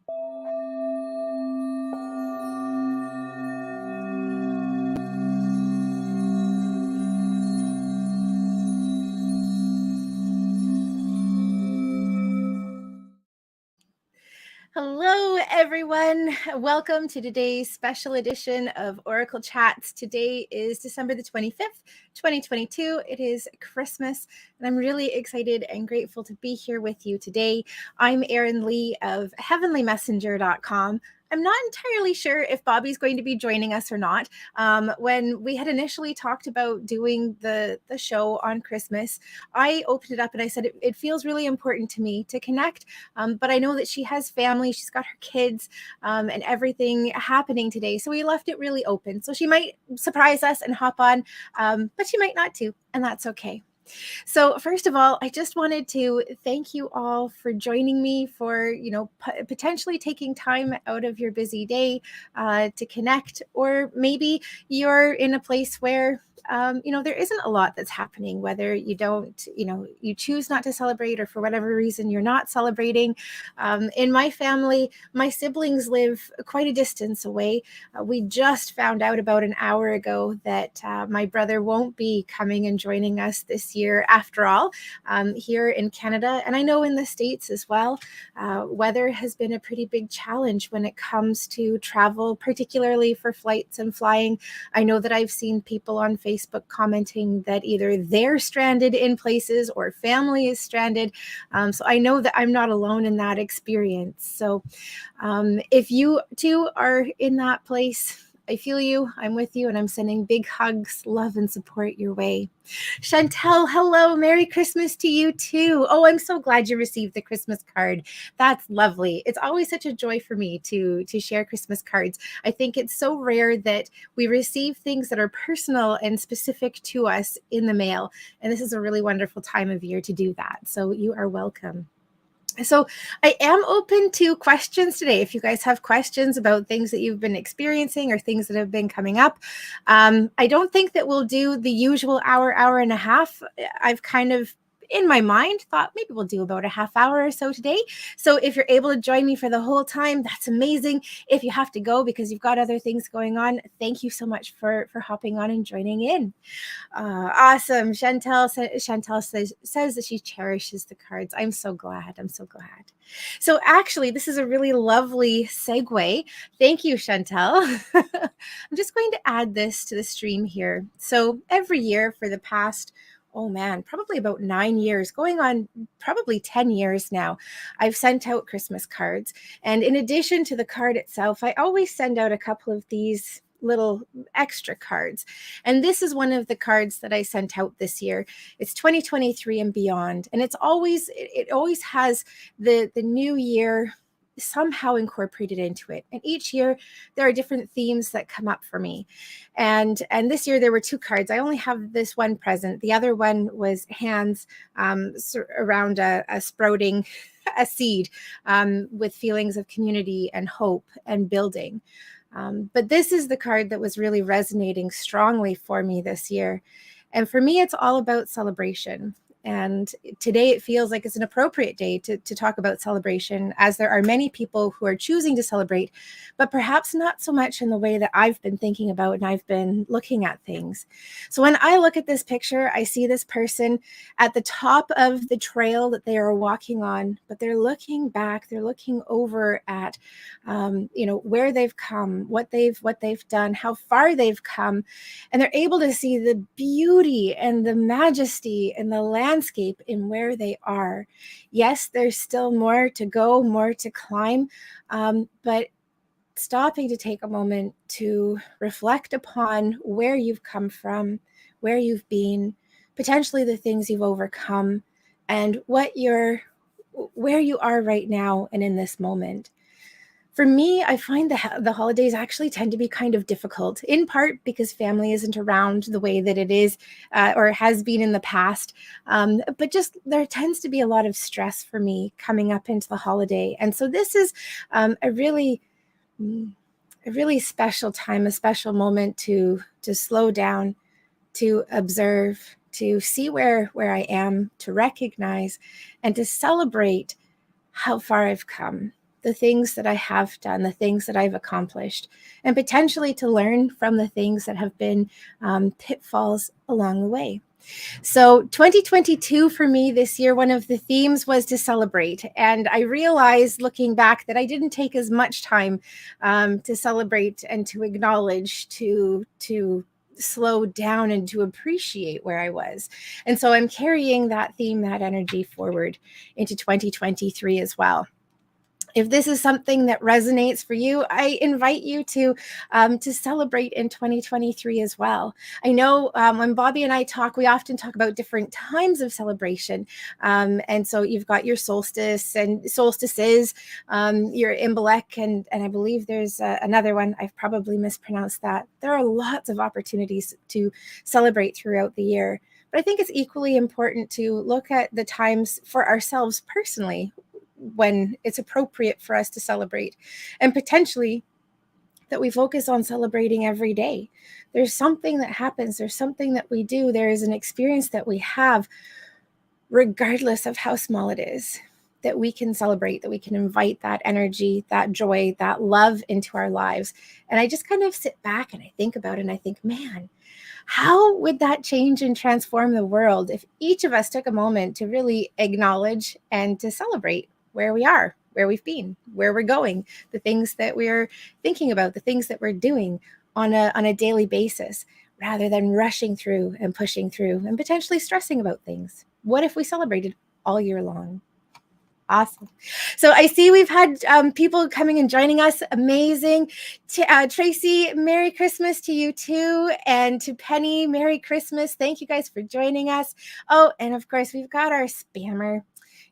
Hello, everyone. Welcome to today's special edition of Oracle Chats. Today is December the 25th, 2022. It is Christmas, and I'm really excited and grateful to be here with you today. I'm Erin Lee of heavenlymessenger.com. I'm not entirely sure if Bobbi's going to be joining us or not. When we had initially talked about doing the show on Christmas, I opened it up and I said it feels really important to me to connect, but I know that she has family, she's got her kids, and everything happening today. So we left it really open. So she might surprise us and hop on, but she might not too, and that's okay. So first of all, I just wanted to thank you all for joining me, for potentially taking time out of your busy day to connect, or maybe you're in a place where there isn't a lot that's happening, whether you don't, you choose not to celebrate, or for whatever reason you're not celebrating. In my family, my siblings live quite a distance away. We just found out about an hour ago that my brother won't be coming and joining us this year after all, here in Canada. And I know in the States as well, weather has been a pretty big challenge when it comes to travel, particularly for flights and flying. I know that I've seen people on Facebook commenting that either they're stranded in places or family is stranded. So I know that I'm not alone in that experience. So if you too are in that place, I feel you, I'm with you, and I'm sending big hugs, love, and support your way. Chantel, hello, Merry Christmas to you too. Oh, I'm so glad you received the Christmas card. That's lovely. It's always such a joy for me to share Christmas cards. I think it's so rare that we receive things that are personal and specific to us in the mail, and this is a really wonderful time of year to do that. So you are welcome. So I am open to questions today. If you guys have questions about things that you've been experiencing or things that have been coming up, I don't think that we'll do the usual hour and a half. I've kind of, in my mind, thought maybe we'll do about a half hour or so today. So if you're able to join me for the whole time, that's amazing. If you have to go because you've got other things going on, thank you so much for hopping on and joining in. Awesome. Chantel says that she cherishes the cards. I'm so glad. So actually, this is a really lovely segue. Thank you, Chantel. I'm just going to add this to the stream here. So every year for the past, probably about 9 years, going on probably 10 years now, I've sent out Christmas cards. And in addition to the card itself, I always send out a couple of these little extra cards. And this is one of the cards that I sent out this year. It's 2023 and beyond. And it always has the new year somehow incorporated into it. And each year there are different themes that come up for me. And this year there were two cards. I only have this one present. The other one was hands around a sprouting a seed, with feelings of community and hope and building. But this is the card that was really resonating strongly for me this year. And for me, it's all about celebration. And today it feels like it's an appropriate day to talk about celebration, as there are many people who are choosing to celebrate, but perhaps not so much in the way that I've been thinking about and I've been looking at things. So when I look at this picture, I see this person at the top of the trail that they are walking on, but they're looking back, they're looking over at, where they've come, what they've done, how far they've come, and they're able to see the beauty and the majesty and the landscape in where they are. Yes, there's still more to go, more to climb, but stopping to take a moment to reflect upon where you've come from, where you've been, potentially the things you've overcome, and where you are right now and in this moment. For me, I find the holidays actually tend to be kind of difficult, in part because family isn't around the way that it is or has been in the past. But just there tends to be a lot of stress for me coming up into the holiday. And so this is a really special time, a special moment to slow down, to observe, to see where I am, to recognize, and to celebrate how far I've come. the things that I have done, the things that I've accomplished, and potentially to learn from the things that have been pitfalls along the way. So 2022 for me this year, one of the themes was to celebrate. And I realized looking back that I didn't take as much time to celebrate and to acknowledge, to slow down and to appreciate where I was. And so I'm carrying that theme, that energy forward into 2023 as well. If this is something that resonates for you, I invite you to celebrate in 2023 as well. I know when Bobbi and I talk, we often talk about different times of celebration. And so you've got your solstice and solstices, your Imbolc, and I believe there's another one. I've probably mispronounced that. There are lots of opportunities to celebrate throughout the year. But I think it's equally important to look at the times for ourselves personally when it's appropriate for us to celebrate, and potentially that we focus on celebrating every day. There's something that happens, there's something that we do, there is an experience that we have, regardless of how small it is, that we can celebrate, that we can invite that energy, that joy, that love into our lives. And I just kind of sit back and I think about it and I think, man, how would that change and transform the world if each of us took a moment to really acknowledge and to celebrate where we are, where we've been, where we're going, the things that we're thinking about, the things that we're doing on a daily basis, rather than rushing through and pushing through and potentially stressing about things? What if we celebrated all year long? Awesome. So I see we've had people coming and joining us. Amazing. Tracy, Merry Christmas to you too. And to Penny, Merry Christmas. Thank you guys for joining us. Oh, and of course, we've got our spammer.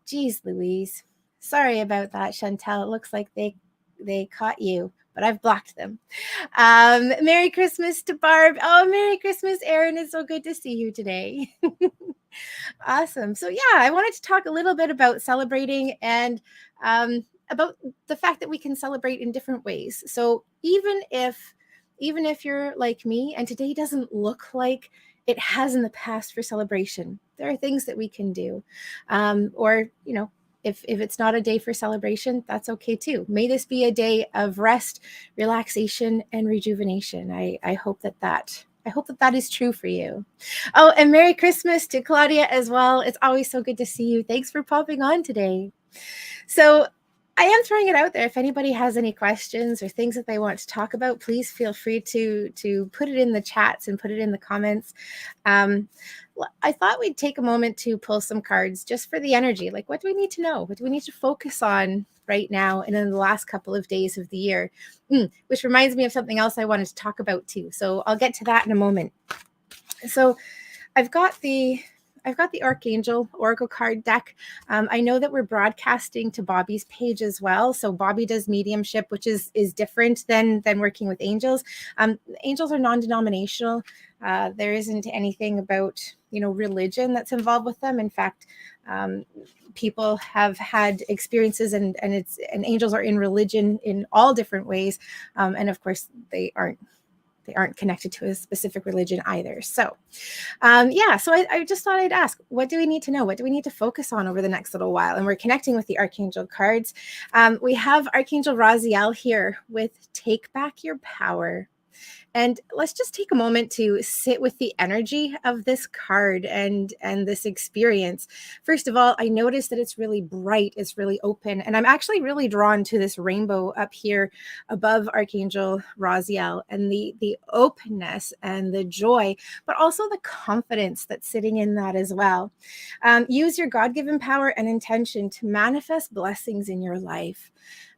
Geez, Louise. Sorry about that, Chantel. It looks like they caught you, but I've blocked them. Merry Christmas to Barb. Oh, Merry Christmas, Erin. It's so good to see you today. Awesome. So yeah, I wanted to talk a little bit about celebrating and about the fact that we can celebrate in different ways. So even if you're like me and today doesn't look like it has in the past for celebration, there are things that we can do. Or, if it's not a day for celebration, that's okay too. May this be a day of rest, relaxation, and rejuvenation. I hope that is true for you. Oh, and Merry Christmas to Claudia as well. It's always so good to see you. Thanks for popping on today. So I am throwing it out there. If anybody has any questions or things that they want to talk about, please feel free to put it in the chats and put it in the comments. I thought we'd take a moment to pull some cards just for the energy. Like, what do we need to know? What do we need to focus on right now and in the last couple of days of the year? Which reminds me of something else I wanted to talk about too. So I'll get to that in a moment. So I've got the Archangel Oracle card deck. I know that we're broadcasting to Bobbi's page as well. So Bobbi does mediumship, which is different than working with angels. Angels are non-denominational. There isn't anything about, religion that's involved with them. In fact, people have had experiences and angels are in religion in all different ways. And of course, they aren't connected to a specific religion either. So so I just thought I'd ask, what do we need to know? What do we need to focus on over the next little while? And we're connecting with the Archangel cards. We have Archangel Raziel here with Take Back Your Power. And let's just take a moment to sit with the energy of this card and this experience. First of all, I noticed that it's really bright, it's really open, and I'm actually really drawn to this rainbow up here above Archangel Raziel and the openness and the joy, but also the confidence that's sitting in that as well. Use your God-given power and intention to manifest blessings in your life.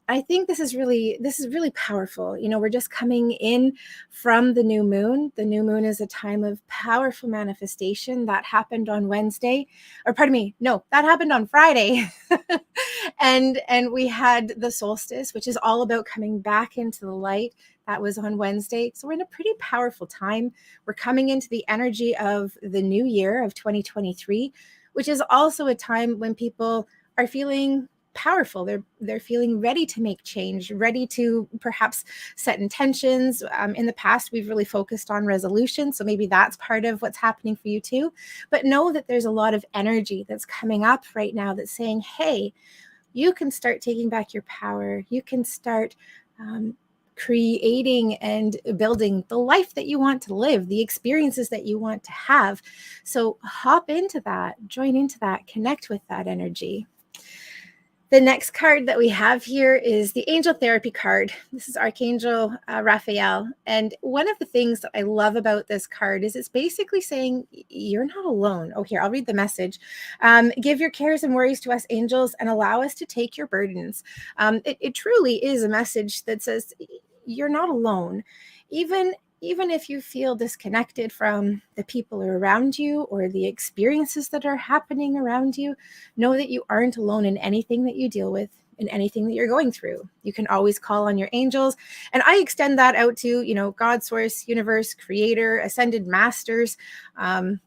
I think this is really powerful. We're just coming in from the new moon. The new moon is a time of powerful manifestation that happened on Wednesday, or pardon me, no, that happened on Friday. and we had the solstice, which is all about coming back into the light. That was on Wednesday. So we're in a pretty powerful time. We're coming into the energy of the new year of 2023, which is also a time when people are feeling powerful. They're feeling ready to make change, ready to perhaps set intentions. In the past, we've really focused on resolution. So maybe that's part of what's happening for you too. But know that there's a lot of energy that's coming up right now that's saying, hey, you can start taking back your power. You can start creating and building the life that you want to live, the experiences that you want to have. So hop into that, join into that, connect with that energy. The next card that we have here is the Angel Therapy card. This is Archangel Raphael. And one of the things that I love about this card is it's basically saying you're not alone. Oh, here, I'll read the message. Give your cares and worries to us, angels, and allow us to take your burdens. It truly is a message that says you're not alone. Even if you feel disconnected from the people around you or the experiences that are happening around you, know that you aren't alone in anything that you deal with, in anything that you're going through. You can always call on your angels. And I extend that out to, God, source, universe, creator, ascended masters,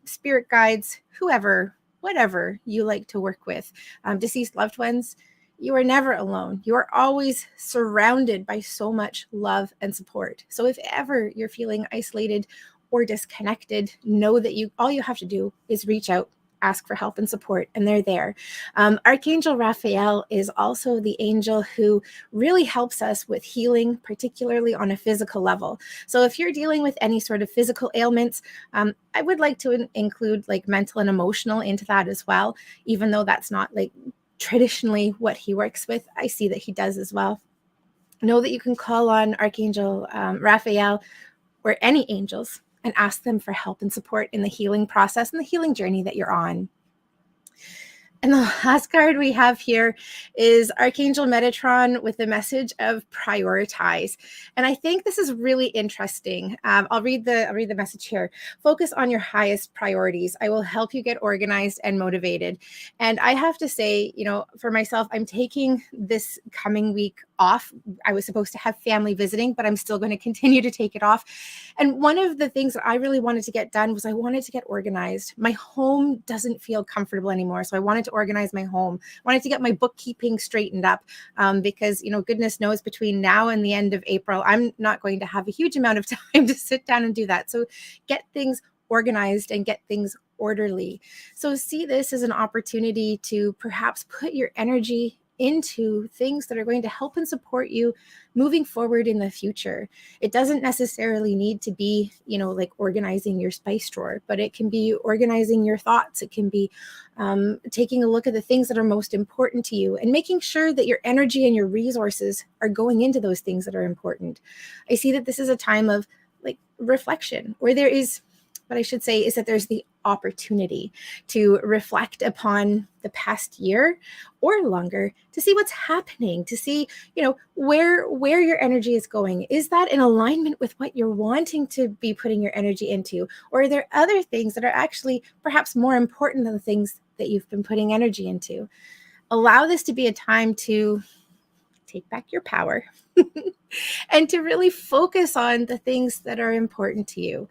spirit guides, whoever, whatever you like to work with, deceased loved ones. You are never alone. You are always surrounded by so much love and support. So if ever you're feeling isolated or disconnected, know that all you have to do is reach out, ask for help and support, and they're there. Archangel Raphael is also the angel who really helps us with healing, particularly on a physical level. So if you're dealing with any sort of physical ailments, I would like to include like mental and emotional into that as well, even though that's not like traditionally what he works with. I see that he does as well. Know that you can call on Archangel Raphael or any angels and ask them for help and support in the healing process and the healing journey that you're on. And the last card we have here is Archangel Metatron with the message of prioritize. And I think this is really interesting. I'll read the message here. Focus on your highest priorities. I will help you get organized and motivated. And I have to say, for myself, I'm taking this coming week off. I was supposed to have family visiting, but I'm still going to continue to take it off. And one of the things that I really wanted to get done was I wanted to get organized. My home doesn't feel comfortable anymore. So I wanted to organize my home. I wanted to get my bookkeeping straightened up because, goodness knows between now and the end of April, I'm not going to have a huge amount of time to sit down and do that. So get things organized and get things orderly. So see this as an opportunity to perhaps put your energy into things that are going to help and support you moving forward in the future. It doesn't necessarily need to be, like organizing your spice drawer, but it can be organizing your thoughts. It can be taking a look at the things that are most important to you and making sure that your energy and your resources are going into those things that are important. I see that this is a time of like reflection where there is, what I should say is that there's the opportunity to reflect upon the past year or longer to see what's happening, to see, where your energy is going. Is that in alignment with what you're wanting to be putting your energy into? Or are there other things that are actually perhaps more important than the things that you've been putting energy into? Allow this to be a time to take back your power and to really focus on the things that are important to you.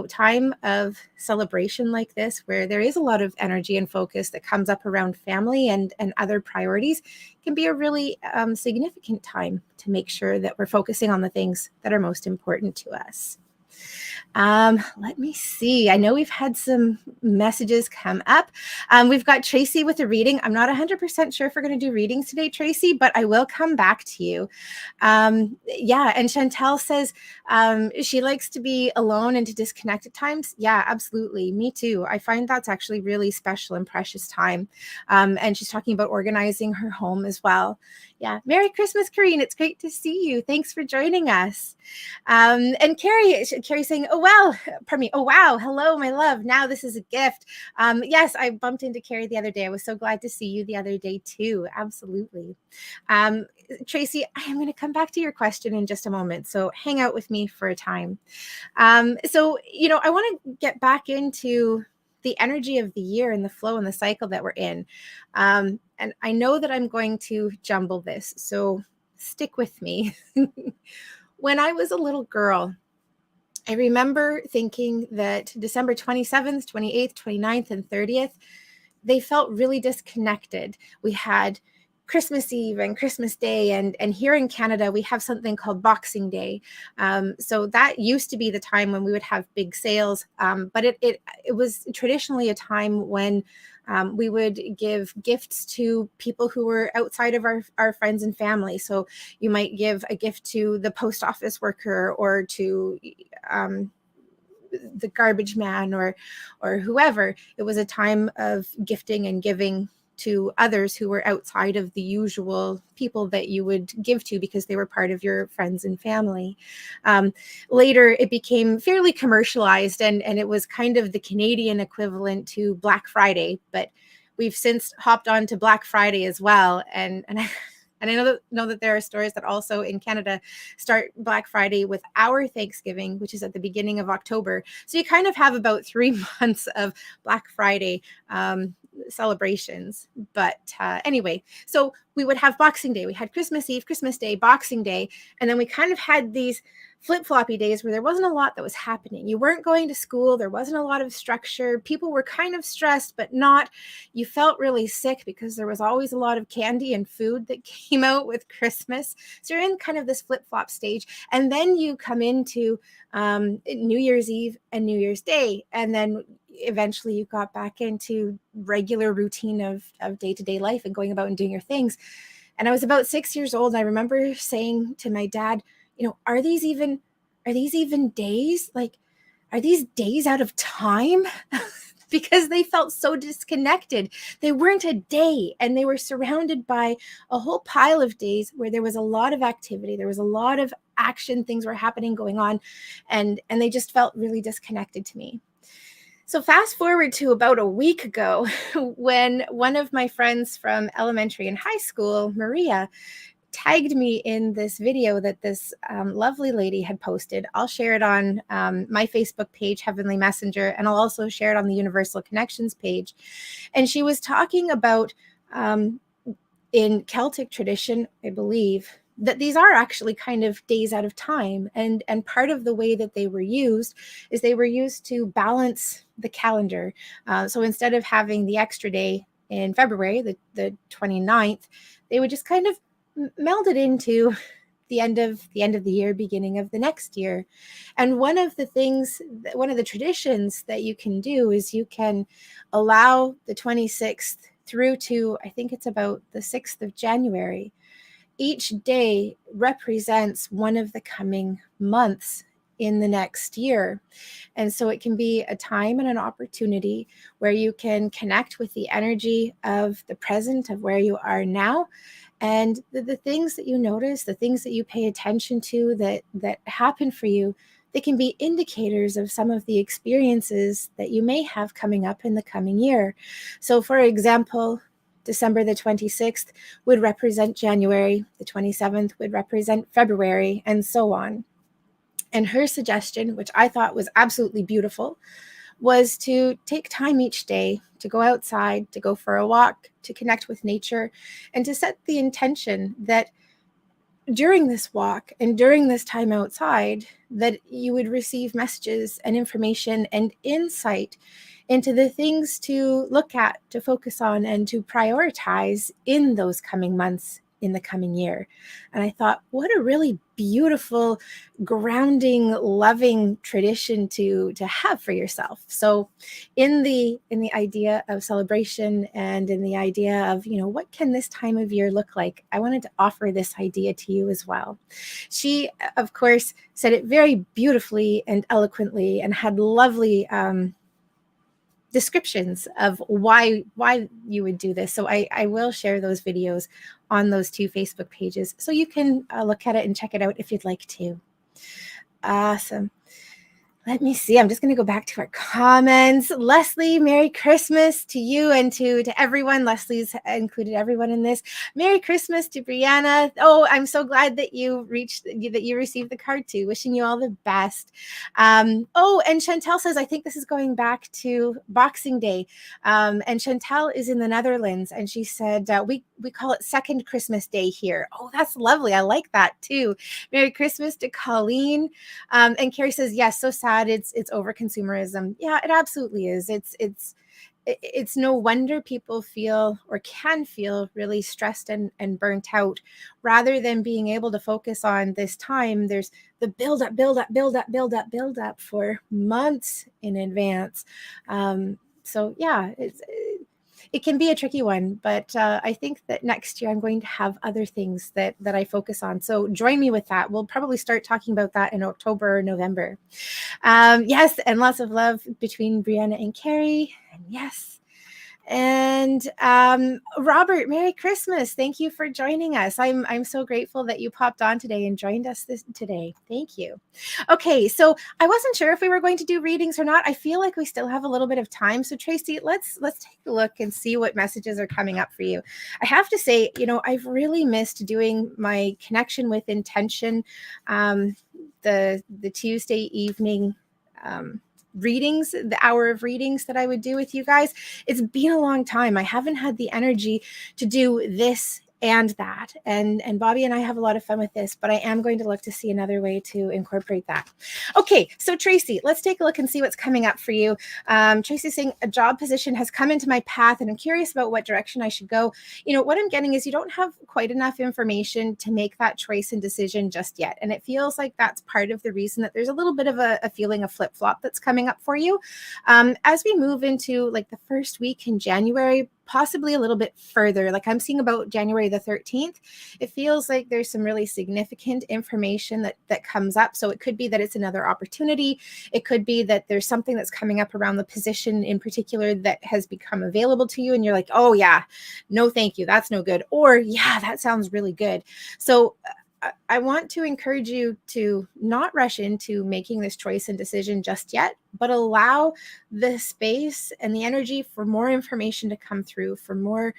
Time of celebration like this, where there is a lot of energy and focus that comes up around family and other priorities, can be a really significant time to make sure that we're focusing on the things that are most important to us. Let me see. I know we've had some messages come up. We've got Tracy with a reading. I'm not 100% sure if we're going to do readings today, Tracy, but I will come back to you. And Chantel says she likes to be alone and to disconnect at times. Yeah, absolutely. Me too. I find that's actually really special and precious time. And she's talking about organizing her home as well. Yeah. Merry Christmas, Karine. It's great to see you. Thanks for joining us. And Carrie saying, oh, wow. Hello, my love. Now this is a gift. Yes, I bumped into Carrie the other day. I was so glad to see you the other day too. Absolutely. Tracy, I am going to come back to your question in just a moment. So hang out with me for a time. I want to get back into the energy of the year and the flow and the cycle that we're in. And I know that I'm going to jumble this, so stick with me. When I was a little girl, I remember thinking that December 27th, 28th, 29th, and 30th, they felt really disconnected. We had Christmas Eve and Christmas Day, and here in Canada we have something called Boxing Day. So that used to be the time when we would have big sales, but it was traditionally a time when we would give gifts to people who were outside of our friends and family. So you might give a gift to the post office worker, or to the garbage man, or whoever. It was a time of gifting and giving to others who were outside of the usual people that you would give to, because they were part of your friends and family. Later, it became fairly commercialized, and it was kind of the Canadian equivalent to Black Friday, but we've since hopped on to Black Friday as well. And I know that there are stores that also in Canada start Black Friday with our Thanksgiving, which is at the beginning of October. So you kind of have about 3 months of Black Friday celebrations. But anyway, so we would have Boxing Day. We had Christmas Eve, Christmas Day, Boxing Day. And then we kind of had these flip-floppy days where there wasn't a lot that was happening. You weren't going to school. There wasn't a lot of structure. People were kind of stressed, but not. You felt really sick because there was always a lot of candy and food that came out with Christmas. So you're in kind of this flip-flop stage. And then you come into New Year's Eve and New Year's Day. And then eventually you got back into regular routine of day-to-day life and going about and doing your things. And I was about 6 years old. And I remember saying to my dad, are these even days? Like, are these days out of time? Because they felt so disconnected. They weren't a day, and they were surrounded by a whole pile of days where there was a lot of activity. There was a lot of action. Things were happening, going on, and they just felt really disconnected to me. So fast forward to about a week ago, when one of my friends from elementary and high school, Maria, tagged me in this video that this lovely lady had posted. I'll share it on my Facebook page, Heavenly Messenger, and I'll also share it on the Universal Connections page. And she was talking about, in Celtic tradition, I believe, that these are actually kind of days out of time. And part of the way that they were used is they were used to balance the calendar. So instead of having the extra day in February, the 29th, they would just kind of meld it into the end of the year, beginning of the next year. And one of the traditions that you can do is you can allow the 26th through to, I think it's about the 6th of January. Each day represents one of the coming months in the next year. And so it can be a time and an opportunity where you can connect with the energy of the present, of where you are now, and the things that you notice, the things that you pay attention to that happen for you. They can be indicators of some of the experiences that you may have coming up in the coming year. So for example, December the 26th would represent January, the 27th would represent February, and so on. And her suggestion, which I thought was absolutely beautiful, was to take time each day to go outside, to go for a walk, to connect with nature, and to set the intention that during this walk and during this time outside, that you would receive messages and information and insight into the things to look at, to focus on, and to prioritize in those coming months, in the coming year. And I thought, what a really beautiful, grounding, loving tradition to have for yourself. So in the idea of celebration, and in the idea of, what can this time of year look like, I wanted to offer this idea to you as well. She, of course, said it very beautifully and eloquently, and had lovely descriptions of why you would do this. So I will share those videos on those 2 Facebook pages, so you can look at it and check it out if you'd like to. Awesome. Let me see. I'm just going to go back to our comments. Leslie, Merry Christmas to you and to everyone. Leslie's included everyone in this. Merry Christmas to Brianna. Oh, I'm so glad that you received the card too. Wishing you all the best. Oh, and Chantel says, I think this is going back to Boxing Day. And Chantel is in the Netherlands, and she said, we call it Second Christmas Day here. Oh, that's lovely. I like that too. Merry Christmas to Colleen. And Carrie says, yes, so sad. It's over consumerism. Yeah, it absolutely is. It's it's no wonder people feel or can feel really stressed and burnt out. Rather than being able to focus on this time, there's the build up for months in advance. So yeah, it can be a tricky one, but I think that next year I'm going to have other things that I focus on. So join me with that. We'll probably start talking about that in October or November. Yes, and lots of love between Brianna and Carrie. And yes. And Robert, Merry Christmas. Thank you for joining us. I'm so grateful that you popped on today and joined us today. Thank you. Okay, so I wasn't sure if we were going to do readings or not. I feel like we still have a little bit of time. So Tracy, let's take a look and see what messages are coming up for you. I have to say, I've really missed doing my connection with intention, the Tuesday evening readings, the hour of readings that I would do with you guys. It's been a long time. I haven't had the energy to do this and that. And Bobbi and I have a lot of fun with this, but I am going to look to see another way to incorporate that. Okay, so Tracy, let's take a look and see what's coming up for you. Tracy's saying a job position has come into my path and I'm curious about what direction I should go. What I'm getting is you don't have quite enough information to make that choice and decision just yet. And it feels like that's part of the reason that there's a little bit of a feeling of flip-flop that's coming up for you. As we move into like the first week in January, possibly a little bit further, like I'm seeing about January the 13th, it feels like there's some really significant information that comes up. So it could be that it's another opportunity. It could be that there's something that's coming up around the position in particular that has become available to you. And you're like, oh yeah, no, thank you. That's no good. Or yeah, that sounds really good. So I want to encourage you to not rush into making this choice and decision just yet, but allow the space and the energy for more information to come through, for more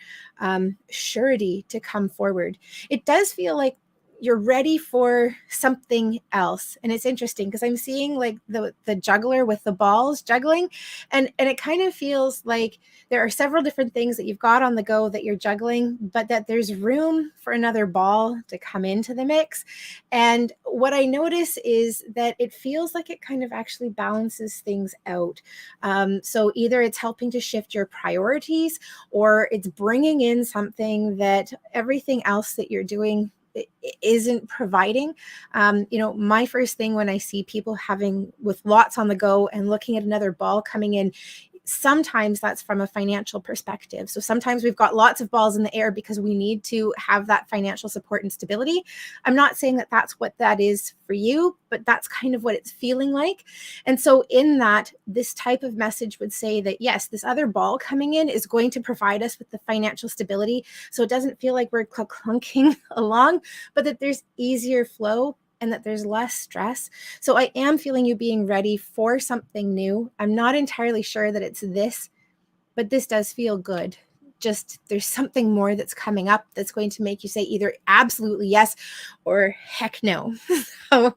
surety to come forward. It does feel like you're ready for something else. And it's interesting because I'm seeing like the juggler with the balls juggling. And it kind of feels like there are several different things that you've got on the go that you're juggling, but that there's room for another ball to come into the mix. And what I notice is that it feels like it kind of actually balances things out. So either it's helping to shift your priorities or it's bringing in something that everything else that you're doing isn't providing. My first thing when I see people having with lots on the go and looking at another ball coming in, sometimes that's from a financial perspective. So sometimes we've got lots of balls in the air because we need to have that financial support and stability. I'm not saying that that's what that is for you, but that's kind of what it's feeling like. And so in that, this type of message would say that, yes, this other ball coming in is going to provide us with the financial stability. So it doesn't feel like we're clunking along, but that there's easier flow and that there's less stress. So I am feeling you being ready for something new. I'm not entirely sure that it's this, but this does feel good. Just there's something more that's coming up that's going to make you say either absolutely yes or heck no. So,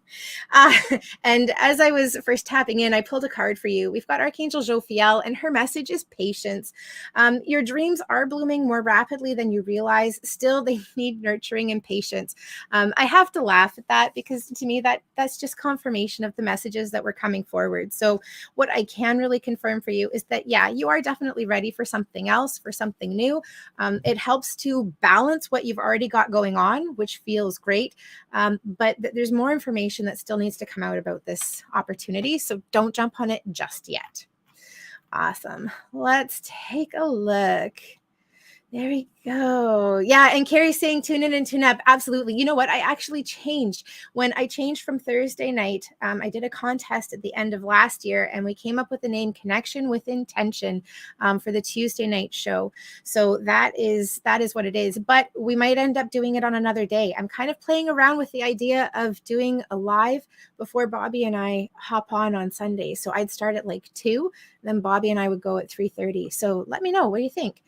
and as I was first tapping in, I pulled a card for you. We've got Archangel Jophiel, and her message is patience. Your dreams are blooming more rapidly than you realize. Still, they need nurturing and patience. I have to laugh at that because to me, that's just confirmation of the messages that were coming forward. So what I can really confirm for you is that, yeah, you are definitely ready for something else, for something new. It helps to balance what you've already got going on, which feels great. But there's more information that still needs to come out about this opportunity. So don't jump on it just yet. Awesome. Let's take a look. There we go. Yeah. And Carrie's saying tune in and tune up. Absolutely. You know what? I actually changed. When I changed from Thursday night, I did a contest at the end of last year and we came up with the name Connection with Intention for the Tuesday night show. So that is what it is. But we might end up doing it on another day. I'm kind of playing around with the idea of doing a live before Bobbi and I hop on Sunday. So I'd start at like 2, then Bobbi and I would go at 3:30. So let me know. What do you think?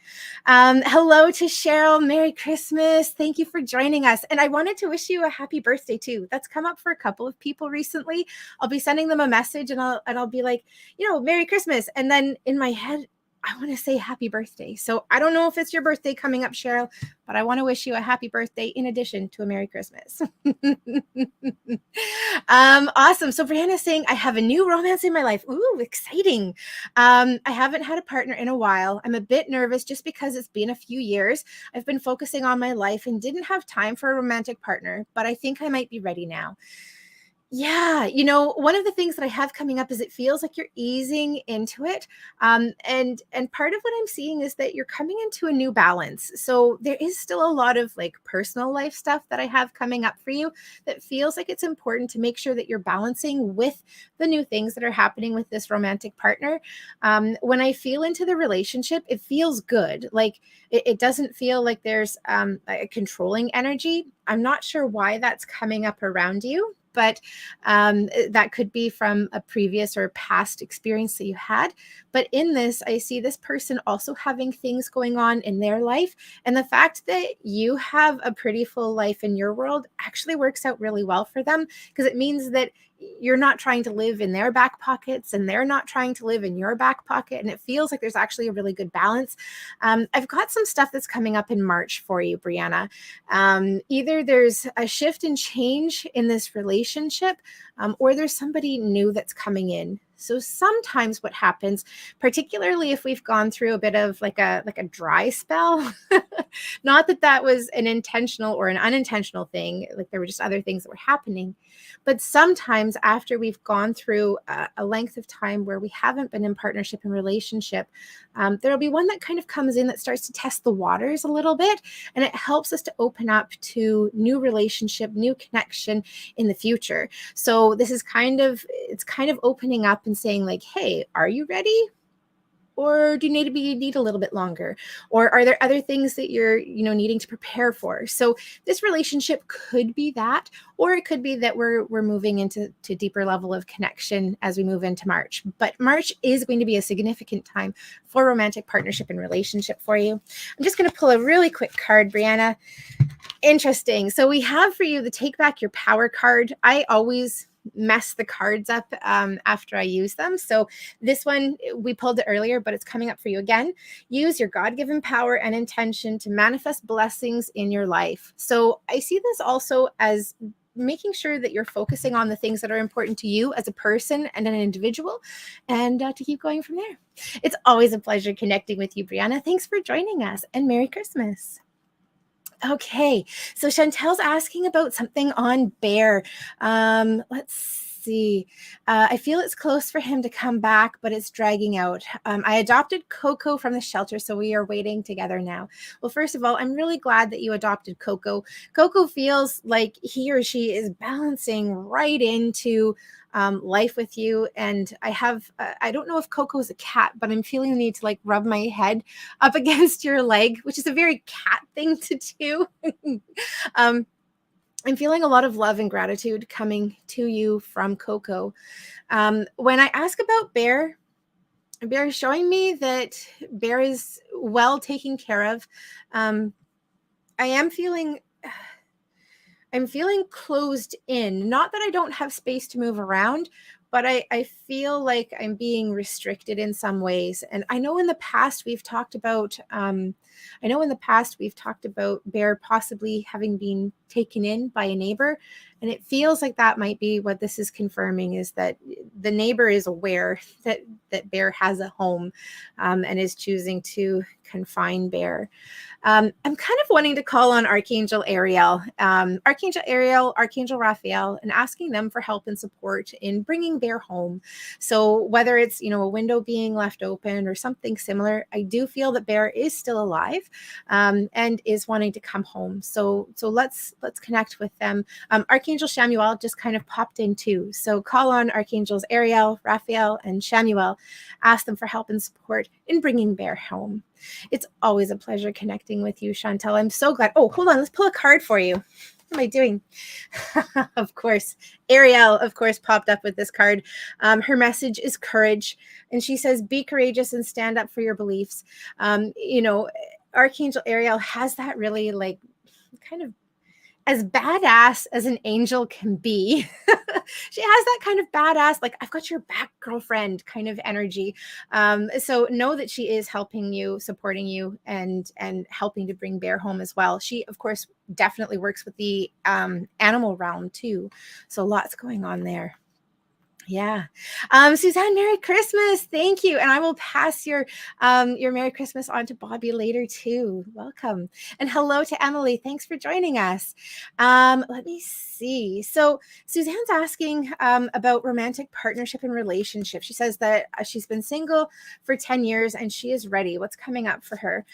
Hello to Cheryl. Merry Christmas. Thank you for joining us. And I wanted to wish you a happy birthday too. That's come up for a couple of people recently. I'll be sending them a message and I'll be like, Merry Christmas. And then in my head, I want to say happy birthday. So I don't know if it's your birthday coming up, Cheryl, but I want to wish you a happy birthday in addition to a Merry Christmas. Awesome. So Brianna's saying, I have a new romance in my life. Ooh, exciting. I haven't had a partner in a while. I'm a bit nervous just because it's been a few years. I've been focusing on my life and didn't have time for a romantic partner, but I think I might be ready now. Yeah, one of the things that I have coming up is it feels like you're easing into it. And part of what I'm seeing is that you're coming into a new balance. So there is still a lot of like personal life stuff that I have coming up for you that feels like it's important to make sure that you're balancing with the new things that are happening with this romantic partner. When I feel into the relationship, it feels good. Like it doesn't feel like there's a controlling energy. I'm not sure why that's coming up around you, but that could be from a previous or past experience that you had. But in this, I see this person also having things going on in their life. And the fact that you have a pretty full life in your world actually works out really well for them, because it means that you're not trying to live in their back pockets and they're not trying to live in your back pocket. And it feels like there's actually a really good balance. I've got some stuff that's coming up in March for you, Brianna. Either there's a shift and change in this relationship, or there's somebody new that's coming in. So sometimes what happens, particularly if we've gone through a bit of like a dry spell, not that that was an intentional or an unintentional thing, like there were just other things that were happening. But sometimes after we've gone through a length of time where we haven't been in partnership and relationship, there'll be one that kind of comes in that starts to test the waters a little bit. And it helps us to open up to new relationship, new connection in the future. So this is it's kind of opening up and saying like, hey, are you ready? Or do you need a little bit longer? Or are there other things that you're, needing to prepare for? So this relationship could be that, or it could be that we're moving into deeper level of connection as we move into March. But March is going to be a significant time for romantic partnership and relationship for you. I'm just going to pull a really quick card, Brianna. Interesting. So we have for you the Take Back Your Power card. I always mess the cards up after I use them. So this one, we pulled it earlier, but it's coming up for you again. Use your God-given power and intention to manifest blessings in your life. So I see this also as making sure that you're focusing on the things that are important to you as a person and an individual, and to keep going from there. It's always a pleasure connecting with you, Brianna. Thanks for joining us, and Merry Christmas. Okay, so Chantel's asking about something on Bear. Let's see. I feel it's close for him to come back, but it's dragging out. I adopted Coco from the shelter, so we are waiting together now. Well, first of all, I'm really glad that you adopted Coco. Coco feels like he or she is balancing right into life with you. And I don't know if Coco's a cat, but I'm feeling the need to like rub my head up against your leg, which is a very cat thing to do. I'm feeling a lot of love and gratitude coming to you from Coco. When I ask about Bear is showing me that Bear is well taken care of. I'm feeling closed in. Not that I don't have space to move around, but I feel like I'm being restricted in some ways. And I know in the past we've talked about Bear possibly having been taken in by a neighbor. And it feels like that might be what this is confirming, is that the neighbor is aware that Bear has a home, and is choosing to confine Bear. I'm kind of wanting to call on Archangel Ariel, Archangel Raphael, and asking them for help and support in bringing Bear home. So whether it's, a window being left open or something similar, I do feel that Bear is still alive, and is wanting to come home. So let's connect with them. Archangel Shamuel just kind of popped in too. So call on Archangels Ariel, Raphael, and Shamuel. Ask them for help and support in bringing Bear home. It's always a pleasure connecting with you, Chantel. I'm so glad. Oh, hold on. Let's pull a card for you. What am I doing? Of course, Ariel, of course, popped up with this card. Her message is courage. And she says, be courageous and stand up for your beliefs. Archangel Ariel has that really like kind of as badass as an angel can be. She has that kind of badass, like, I've got your back, girlfriend kind of energy. So know that she is helping you, supporting you, and helping to bring Bear home as well. She, of course, definitely works with the animal realm too. So lots going on there. Yeah. Suzanne, Merry Christmas. Thank you. And I will pass your Merry Christmas on to Bobbi later too. Welcome. And hello to Emily. Thanks for joining us. Let me see. So Suzanne's asking about romantic partnership and relationship. She says that she's been single for 10 years and she is ready. What's coming up for her?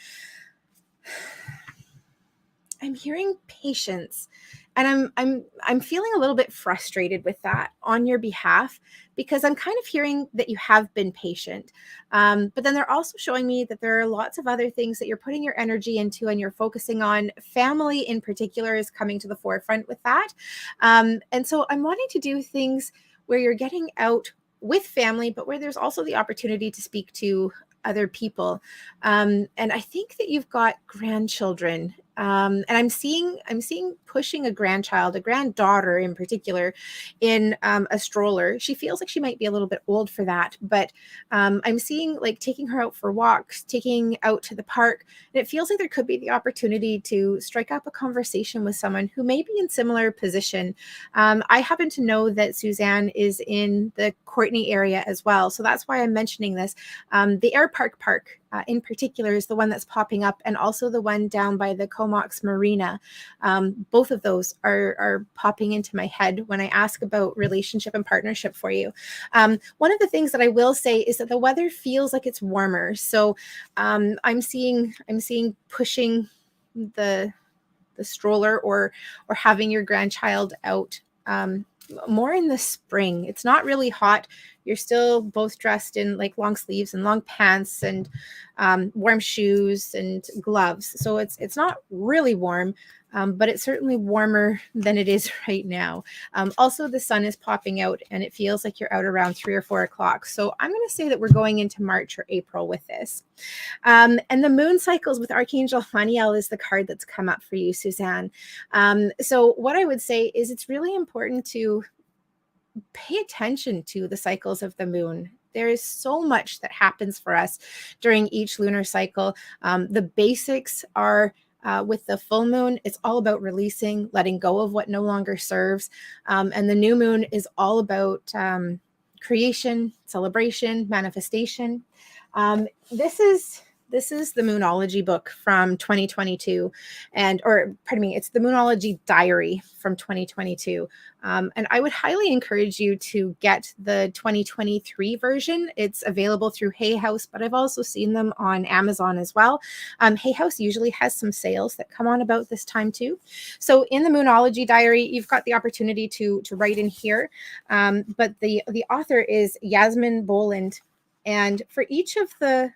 I'm hearing patience, and I'm feeling a little bit frustrated with that on your behalf, because I'm kind of hearing that you have been patient, but then they're also showing me that there are lots of other things that you're putting your energy into and you're focusing on. Family in particular is coming to the forefront with that, and so I'm wanting to do things where you're getting out with family, but where there's also the opportunity to speak to other people. And I think that you've got grandchildren. And I'm seeing pushing a grandchild, a granddaughter in particular, in a stroller. She feels like she might be a little bit old for that, but I'm seeing like taking her out for walks, taking out to the park. And it feels like there could be the opportunity to strike up a conversation with someone who may be in similar position. I happen to know that Suzanne is in the Courtney area as well. So that's why I'm mentioning this. The Air Park in particular is the one that's popping up, and also the one down by the Comox Marina. Both of those are popping into my head when I ask about relationship and partnership for you. One of the things that I will say is that the weather feels like it's warmer. So I'm seeing pushing the stroller or having your grandchild out more in the spring. It's not really hot. You're still both dressed in like long sleeves and long pants and warm shoes and gloves. So it's not really warm, but it's certainly warmer than it is right now. Also, the sun is popping out and it feels like you're out around 3 or 4 o'clock. So I'm going to say that we're going into March or April with this. And the moon cycles with Archangel Haniel is the card that's come up for you, Suzanne. So what I would say is it's really important to pay attention to the cycles of the moon. There is so much that happens for us during each lunar cycle. The basics are with the full moon, it's all about releasing, letting go of what no longer serves. And the new moon is all about creation, celebration, manifestation. This is the Moonology book from 2022, it's the Moonology diary from 2022. And I would highly encourage you to get the 2023 version. It's available through Hay House, but I've also seen them on Amazon as well. Hay House usually has some sales that come on about this time too. So in the Moonology diary, you've got the opportunity to write in here. But the author is Yasmin Boland. And for each of the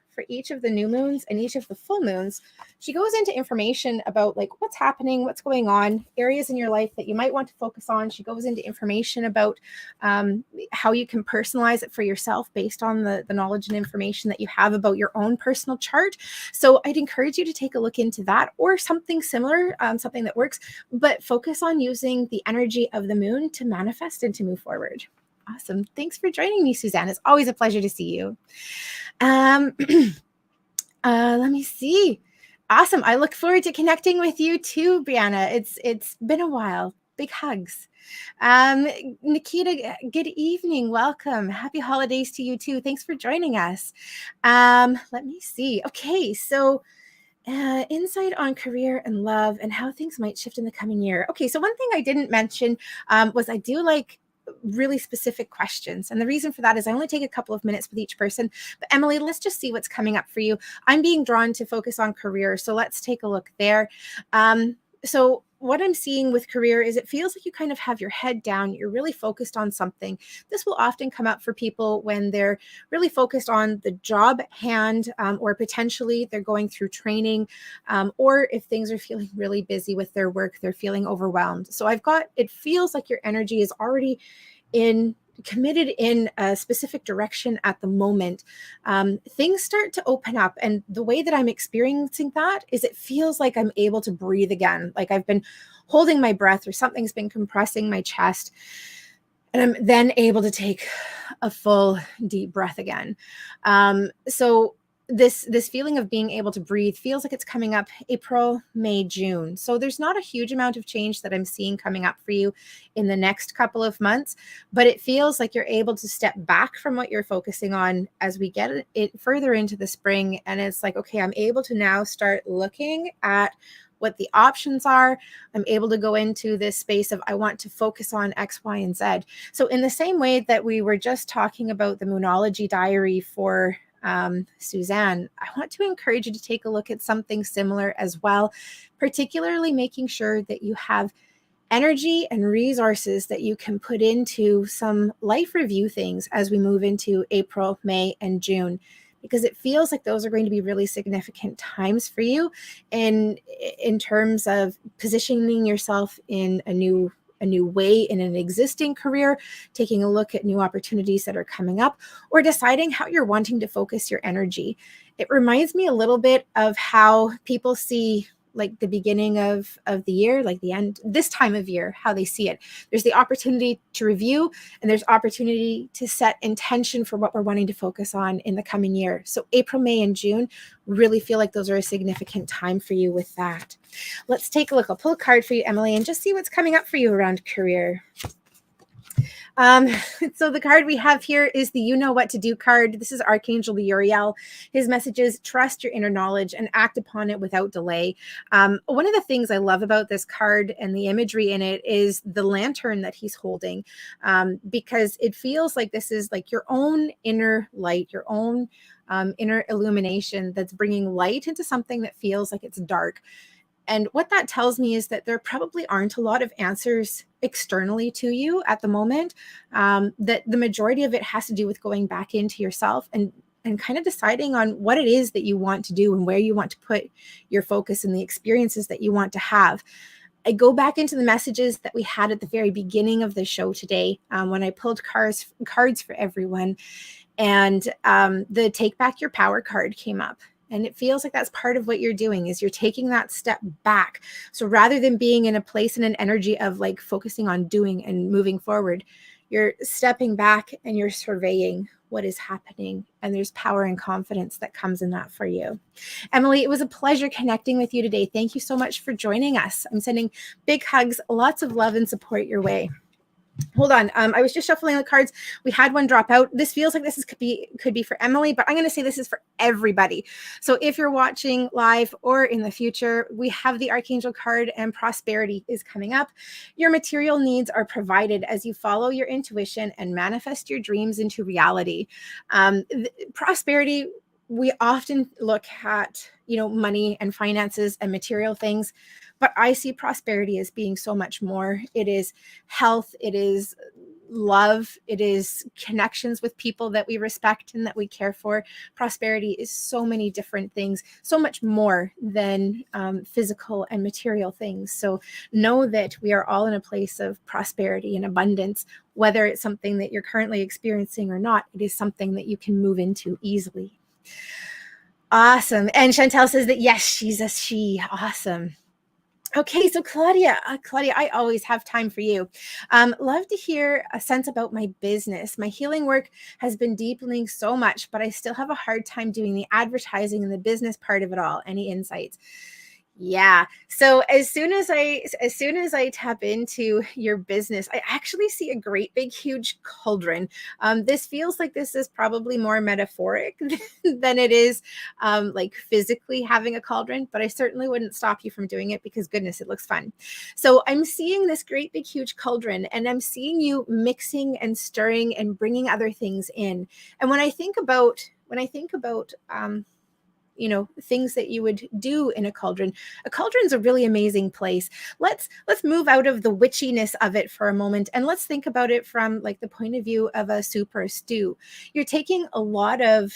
new moons and each of the full moons, she goes into information about like what's happening, what's going on, areas in your life that you might want to focus on. She goes into information about how you can personalize it for yourself based on the knowledge and information that you have about your own personal chart. So I'd encourage you to take a look into that or something similar, something that works, but focus on using the energy of the moon to manifest and to move forward. Awesome. Thanks for joining me, Suzanne. It's always a pleasure to see you. Let me see. Awesome. I look forward to connecting with you too, Brianna. It's been a while. Big hugs. Nikita, good evening. Welcome. Happy holidays to you too. Thanks for joining us. Let me see. Okay, so insight on career and love and how things might shift in the coming year. Okay, so one thing I didn't mention was I do like really specific questions. And the reason for that is I only take a couple of minutes with each person. But Emily, let's just see what's coming up for you. I'm being drawn to focus on career. So let's take a look there. So what I'm seeing with career is it feels like you kind of have your head down. You're really focused on something. This will often come up for people when they're really focused on the job at hand, or potentially they're going through training, or if things are feeling really busy with their work, they're feeling overwhelmed. So it feels like your energy is already in committed in a specific direction at the moment, things start to open up. And the way that I'm experiencing that is it feels like I'm able to breathe again. Like I've been holding my breath or something's been compressing my chest. And I'm then able to take a full deep breath again. So this feeling of being able to breathe feels like it's coming up April, May, June. So there's not a huge amount of change that I'm seeing coming up for you in the next couple of months, but it feels like you're able to step back from what you're focusing on as we get it further into the spring. And it's like, okay, I'm able to now start looking at what the options are. I'm able to go into this space of I want to focus on X, Y, and Z. So in the same way that we were just talking about the Moonology Diary for Suzanne, I want to encourage you to take a look at something similar as well, particularly making sure that you have energy and resources that you can put into some life review things as we move into April, May, and June, because it feels like those are going to be really significant times for you in terms of positioning yourself in a new way in an existing career, taking a look at new opportunities that are coming up, or deciding how you're wanting to focus your energy. It reminds me a little bit of how people see like the beginning of the year, like the end, this time of year, how they see it. There's the opportunity to review, and there's opportunity to set intention for what we're wanting to focus on in the coming year. So April, May, and June really feel like those are a significant time for you with that. Let's take a look. I'll pull a card for you, Emily, and just see what's coming up for you around career. So the card we have here is the You Know What to Do card. This is Archangel Uriel. His message is trust your inner knowledge and act upon it without delay. One of the things I love about this card and the imagery in it is the lantern that he's holding, because it feels like this is like your own inner light, your own inner illumination that's bringing light into something that feels like it's dark. And what that tells me is that there probably aren't a lot of answers externally to you at the moment, that the majority of it has to do with going back into yourself and kind of deciding on what it is that you want to do and where you want to put your focus and the experiences that you want to have. I go back into the messages that we had at the very beginning of the show today, when I pulled cards for everyone, and the Take Back Your Power card came up. And it feels like that's part of what you're doing is you're taking that step back. So rather than being in a place and an energy of like focusing on doing and moving forward, you're stepping back and you're surveying what is happening. And there's power and confidence that comes in that for you. Emily, it was a pleasure connecting with you today. Thank you so much for joining us. I'm sending big hugs, lots of love and support your way. Hold on. I was just shuffling the cards. We had one drop out. This feels like this could be for Emily, but I'm going to say this is for everybody. So if you're watching live or in the future, we have the Archangel card and prosperity is coming up. Your material needs are provided as you follow your intuition and manifest your dreams into reality. Prosperity, we often look at, money and finances and material things, but I see prosperity as being so much more. It is health, it is love, it is connections with people that we respect and that we care for. Prosperity is so many different things, so much more than physical and material things. So know that we are all in a place of prosperity and abundance, whether it's something that you're currently experiencing or not. It is something that you can move into easily. Awesome. And Chantel says that, yes, she's a she. Awesome. Okay, so Claudia, I always have time for you. Love to hear a sense about my business. My healing work has been deepening so much, but I still have a hard time doing the advertising and the business part of it all. Any insights? Yeah. So as soon as I tap into your business, I actually see a great big huge cauldron. This feels like this is probably more metaphoric than it is like physically having a cauldron, but I certainly wouldn't stop you from doing it because goodness, it looks fun. So I'm seeing this great big huge cauldron, and I'm seeing you mixing and stirring and bringing other things in. And when I think about things that you would do in a cauldron's a really amazing place. Let's move out of the witchiness of it for a moment, and let's think about it from like the point of view of a soup or a stew. You're taking a lot of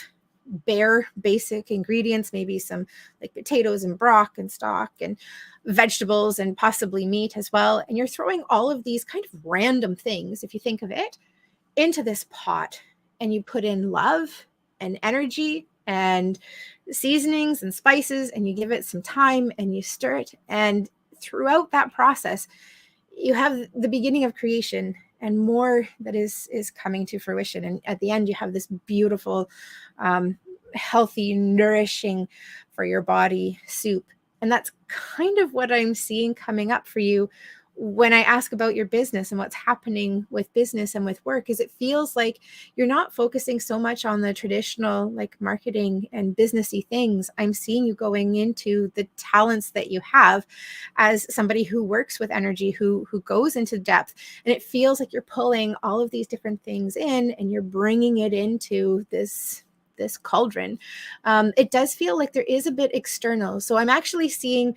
bare basic ingredients, maybe some like potatoes and broth and stock and vegetables and possibly meat as well, and you're throwing all of these kind of random things, if you think of it, into this pot and you put in love and energy and seasonings and spices, and you give it some time and you stir it. And throughout that process, you have the beginning of creation and more that is coming to fruition. And at the end, you have this beautiful, healthy, nourishing for your body soup. And that's kind of what I'm seeing coming up for you when I ask about your business and what's happening with business and with work. Is it feels like you're not focusing so much on the traditional like marketing and businessy things. I'm seeing you going into the talents that you have as somebody who works with energy, who goes into depth, and it feels like you're pulling all of these different things in and you're bringing it into this cauldron. It does feel like there is a bit external. So I'm actually seeing,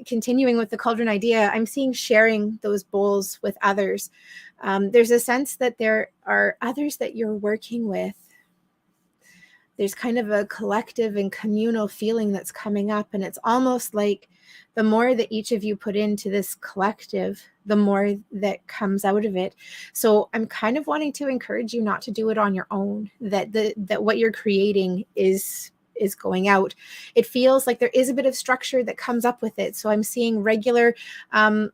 continuing with the cauldron idea, I'm seeing sharing those bowls with others. There's a sense that there are others that you're working with. There's kind of a collective and communal feeling that's coming up. And it's almost like the more that each of you put into this collective, the more that comes out of it. So I'm kind of wanting to encourage you not to do it on your own, that what you're creating is going out. It feels like there is a bit of structure that comes up with it. So I'm seeing regular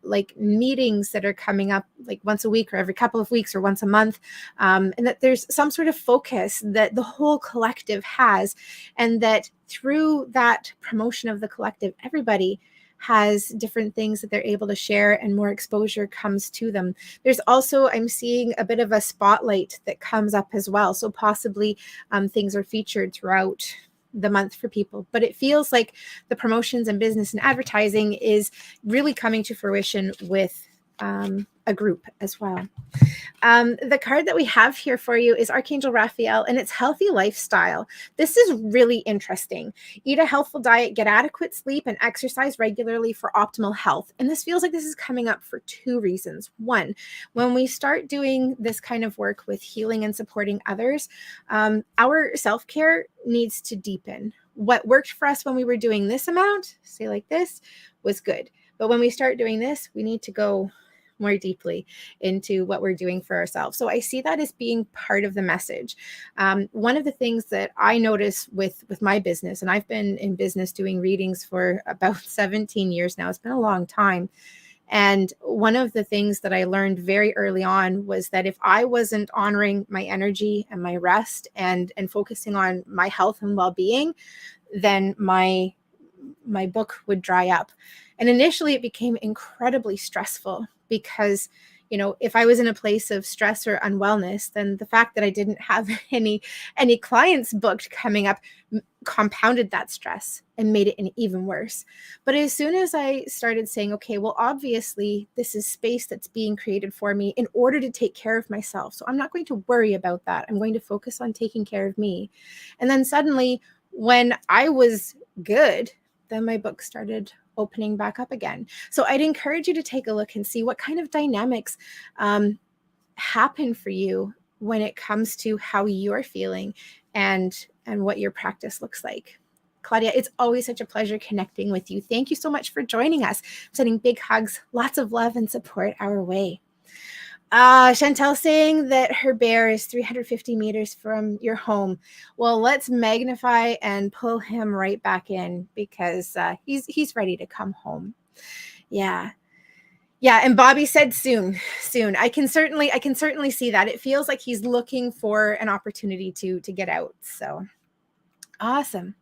like meetings that are coming up like once a week or every couple of weeks or once a month. And that there's some sort of focus that the whole collective has, and that through that promotion of the collective, everybody has different things that they're able to share and more exposure comes to them. There's also, I'm seeing a bit of a spotlight that comes up as well. So possibly things are featured throughout the month for people, but it feels like the promotions and business and advertising is really coming to fruition with a group as well. The card that we have here for you is Archangel Raphael, and it's healthy lifestyle. This is really interesting. Eat a healthful diet, get adequate sleep, and exercise regularly for optimal health. And this feels like this is coming up for two reasons. One, when we start doing this kind of work with healing and supporting others, our self-care needs to deepen. What worked for us when we were doing this amount, say like this, was good. But when we start doing this, we need to go more deeply into what we're doing for ourselves. So I see that as being part of the message. One of the things that I notice with my business, and I've been in business doing readings for about 17 years now, it's been a long time. And one of the things that I learned very early on was that if I wasn't honoring my energy and my rest and focusing on my health and well-being, then my book would dry up. And initially it became incredibly stressful because, if I was in a place of stress or unwellness, then the fact that I didn't have any clients booked coming up compounded that stress and made it even worse. But as soon as I started saying, okay, well, obviously this is space that's being created for me in order to take care of myself. So I'm not going to worry about that. I'm going to focus on taking care of me. And then suddenly when I was good, then my book started opening back up again. So I'd encourage you to take a look and see what kind of dynamics happen for you when it comes to how you're feeling and what your practice looks like. Claudia, it's always such a pleasure connecting with you. Thank you so much for joining us. I'm sending big hugs, lots of love and support our way. Chantel saying that her bear is 350 meters from your home. Well, let's magnify and pull him right back in because he's ready to come home. Yeah. And Bobbi said soon. I can certainly see that. It feels like he's looking for an opportunity to get out. So awesome.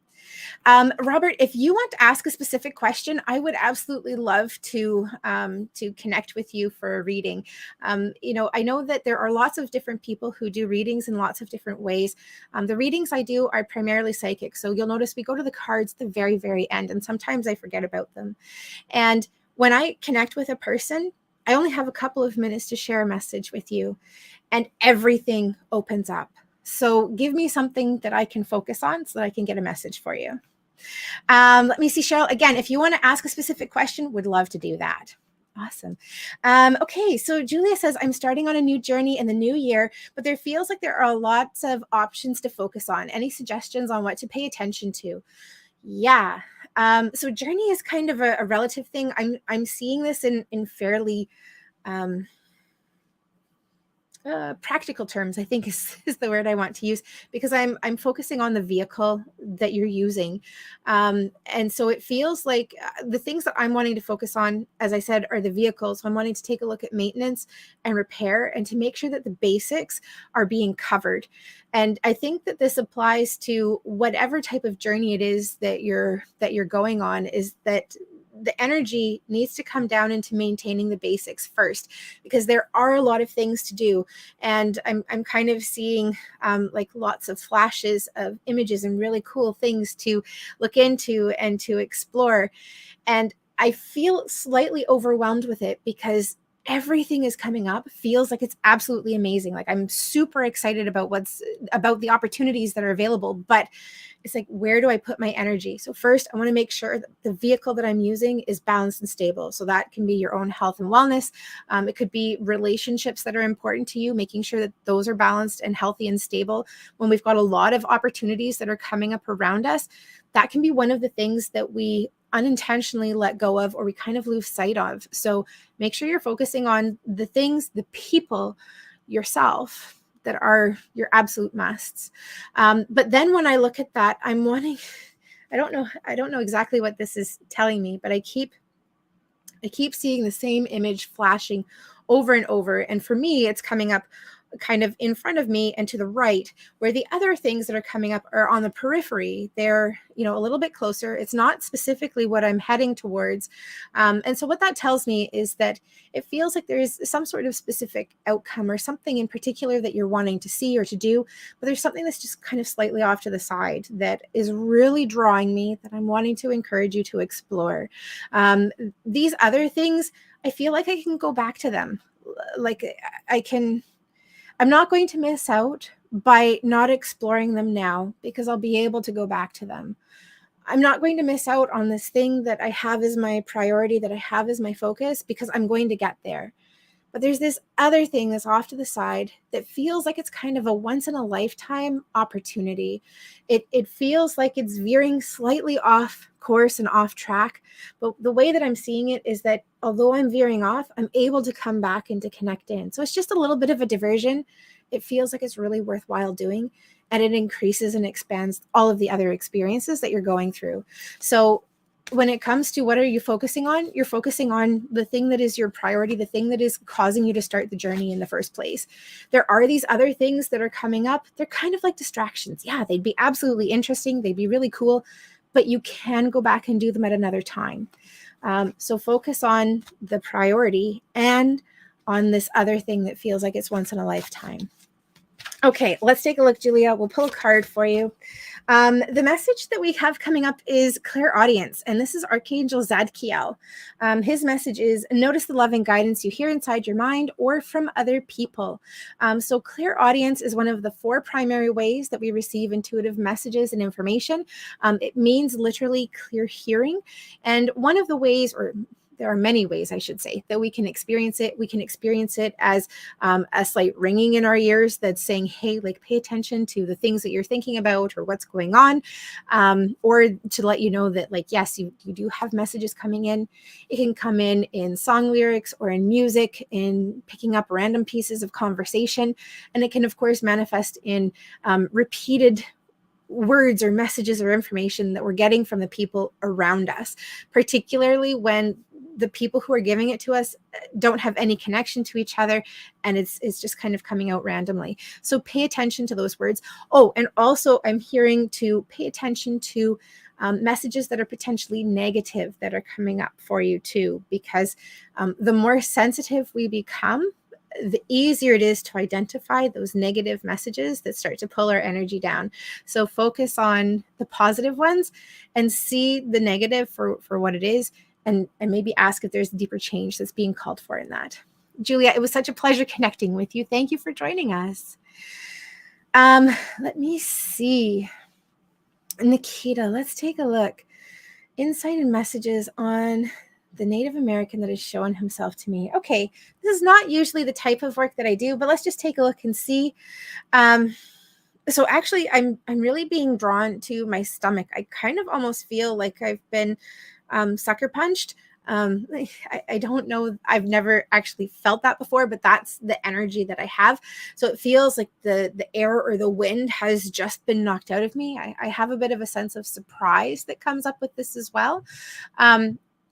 Robert, if you want to ask a specific question, I would absolutely love to connect with you for a reading. I know that there are lots of different people who do readings in lots of different ways. The readings I do are primarily psychic. So you'll notice we go to the cards at the very, very end, and sometimes I forget about them. And when I connect with a person, I only have a couple of minutes to share a message with you, and everything opens up. So give me something that I can focus on so that I can get a message for you. Let me see, Cheryl. Again, if you want to ask a specific question, would love to do that. Awesome. Okay, so Julia says, I'm starting on a new journey in the new year, but there feels like there are lots of options to focus on. Any suggestions on what to pay attention to? Yeah. So journey is kind of a relative thing. I'm seeing this in fairly practical terms, I think is the word I want to use, because I'm focusing on the vehicle that you're using. And so it feels like the things that I'm wanting to focus on, as I said, are the vehicles. So I'm wanting to take a look at maintenance and repair and to make sure that the basics are being covered. And I think that this applies to whatever type of journey it is that you're going on, is that the energy needs to come down into maintaining the basics first, because there are a lot of things to do. And I'm kind of seeing like lots of flashes of images and really cool things to look into and to explore. And I feel slightly overwhelmed with it because everything is coming up feels like it's absolutely amazing. Like I'm super excited about about the opportunities that are available, but it's like, where do I put my energy? So first, I want to make sure that the vehicle that I'm using is balanced and stable. So that can be your own health and wellness. It could be relationships that are important to you, making sure that those are balanced and healthy and stable. When we've got a lot of opportunities that are coming up around us, that can be one of the things that we unintentionally let go of, or we kind of lose sight of. So make sure you're focusing on the things, the people, yourself, that are your absolute musts. But then when I look at that, I'm wanting, I don't know exactly what this is telling me, but I keep seeing the same image flashing over and over. And for me, it's coming up kind of in front of me and to the right, where the other things that are coming up are on the periphery. They're, a little bit closer. It's not specifically what I'm heading towards. And so what that tells me is that it feels like there's some sort of specific outcome or something in particular that you're wanting to see or to do, but there's something that's just kind of slightly off to the side that is really drawing me, that I'm wanting to encourage you to explore. These other things, I feel like I can go back to them. Like I'm not going to miss out by not exploring them now, because I'll be able to go back to them. I'm not going to miss out on this thing that I have as my priority, that I have as my focus, because I'm going to get there. But there's this other thing that's off to the side that feels like it's kind of a once in a lifetime opportunity. It feels like it's veering slightly off course and off track. But the way that I'm seeing it is that although I'm veering off, I'm able to come back and to connect in. So it's just a little bit of a diversion. It feels like it's really worthwhile doing, and it increases and expands all of the other experiences that you're going through. So when it comes to what are you focusing on, you're focusing on the thing that is your priority, the thing that is causing you to start the journey in the first place. There are these other things that are coming up. They're kind of like distractions. Yeah, they'd be absolutely interesting. They'd be really cool, but you can go back and do them at another time. So focus on the priority and on this other thing that feels like it's once in a lifetime. Okay, let's take a look, Julia. We'll pull a card for you. The message that we have coming up is clairaudience, and this is Archangel Zadkiel. His message is, notice the love and guidance you hear inside your mind or from other people. So clairaudience is one of the 4 primary ways that we receive intuitive messages and information. It means literally clear hearing. And one of the ways, or there are many ways, I should say, that we can experience it. We can experience it as a slight ringing in our ears that's saying, hey, like pay attention to the things that you're thinking about or what's going on, or to let you know that, like, yes, you do have messages coming in. It can come in song lyrics or in music, in picking up random pieces of conversation. And it can, of course, manifest in repeated words or messages or information that we're getting from the people around us, particularly when the people who are giving it to us don't have any connection to each other, and it's just kind of coming out randomly. So pay attention to those words. Oh, and also I'm hearing to pay attention to messages that are potentially negative that are coming up for you too, because the more sensitive we become, the easier it is to identify those negative messages that start to pull our energy down. So focus on the positive ones and see the negative for what it is, and maybe ask if there's a deeper change that's being called for in that. Julia, it was such a pleasure connecting with you. Thank you for joining us. Let me see. Nikita, let's take a look. Insight and messages on the Native American that has shown himself to me. Okay, this is not usually the type of work that I do, but let's just take a look and see. So actually, I'm really being drawn to my stomach. I kind of almost feel like I've been sucker punched. I don't know. I've never actually felt that before, but that's the energy that I have. So it feels like the air or the wind has just been knocked out of me. I have a bit of a sense of surprise that comes up with this as well.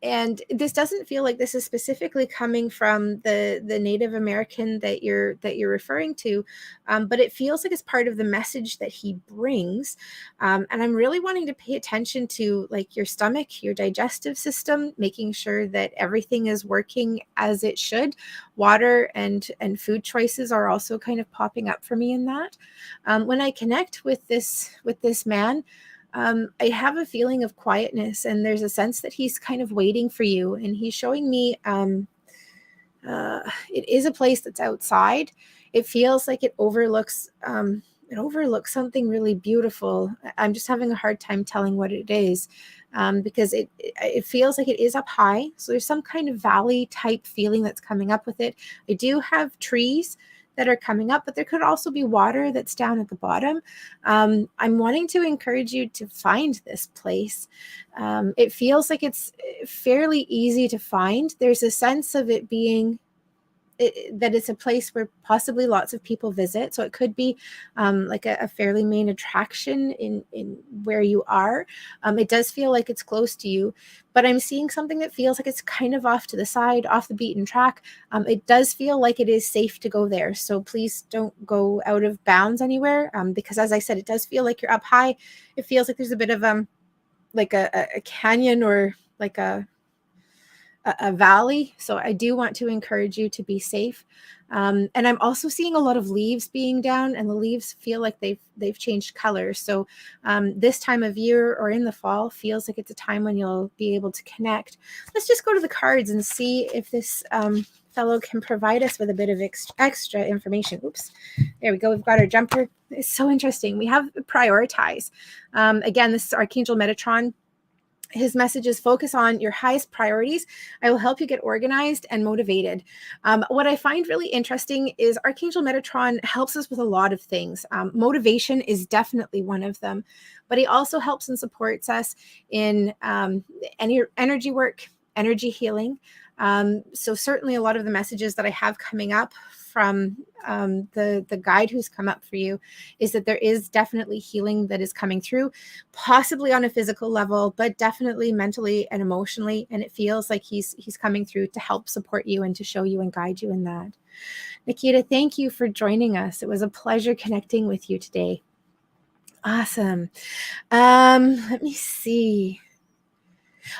And this doesn't feel like this is specifically coming from the Native American that you're referring to, but it feels like it's part of the message that he brings. And I'm really wanting to pay attention to like your stomach, your digestive system, making sure that everything is working as it should. Water and food choices are also kind of popping up for me in that. When I connect with this man, I have a feeling of quietness, and there's a sense that he's kind of waiting for you, and he's showing me it is a place that's outside. It feels like it overlooks something really beautiful. I'm just having a hard time telling what it is, because it feels like it is up high. So there's some kind of valley type feeling that's coming up with it. I do have trees that are coming up, but there could also be water that's down at the bottom. I'm wanting to encourage you to find this place. It feels like it's fairly easy to find. There's a sense of it being that it's a place where possibly lots of people visit. So it could be like a fairly main attraction in where you are. It does feel like it's close to you, but I'm seeing something that feels like it's kind of off to the side, off the beaten track. It does feel like it is safe to go there. So please don't go out of bounds anywhere, because as I said, it does feel like you're up high. It feels like there's a bit of like a canyon or like a valley. So I do want to encourage you to be safe. And I'm also seeing a lot of leaves being down, and the leaves feel like they've changed colors. So this time of year or in the fall feels like it's a time when you'll be able to connect. Let's just go to the cards and see if this fellow can provide us with a bit of extra information. Oops, there we go. We've got our jumper. It's so interesting. We have prioritize. Again, this is Archangel Metatron. His message is focus on your highest priorities. I will help you get organized and motivated. What I find really interesting is Archangel Metatron helps us with a lot of things. Motivation is definitely one of them, but he also helps and supports us in any energy work, energy healing. So certainly a lot of the messages that I have coming up from the guide who's come up for you is that there is definitely healing that is coming through, possibly on a physical level, but definitely mentally and emotionally. And it feels like he's coming through to help support you and to show you and guide you in that. Nikita, thank you for joining us. It was a pleasure connecting with you today. Awesome. Let me see.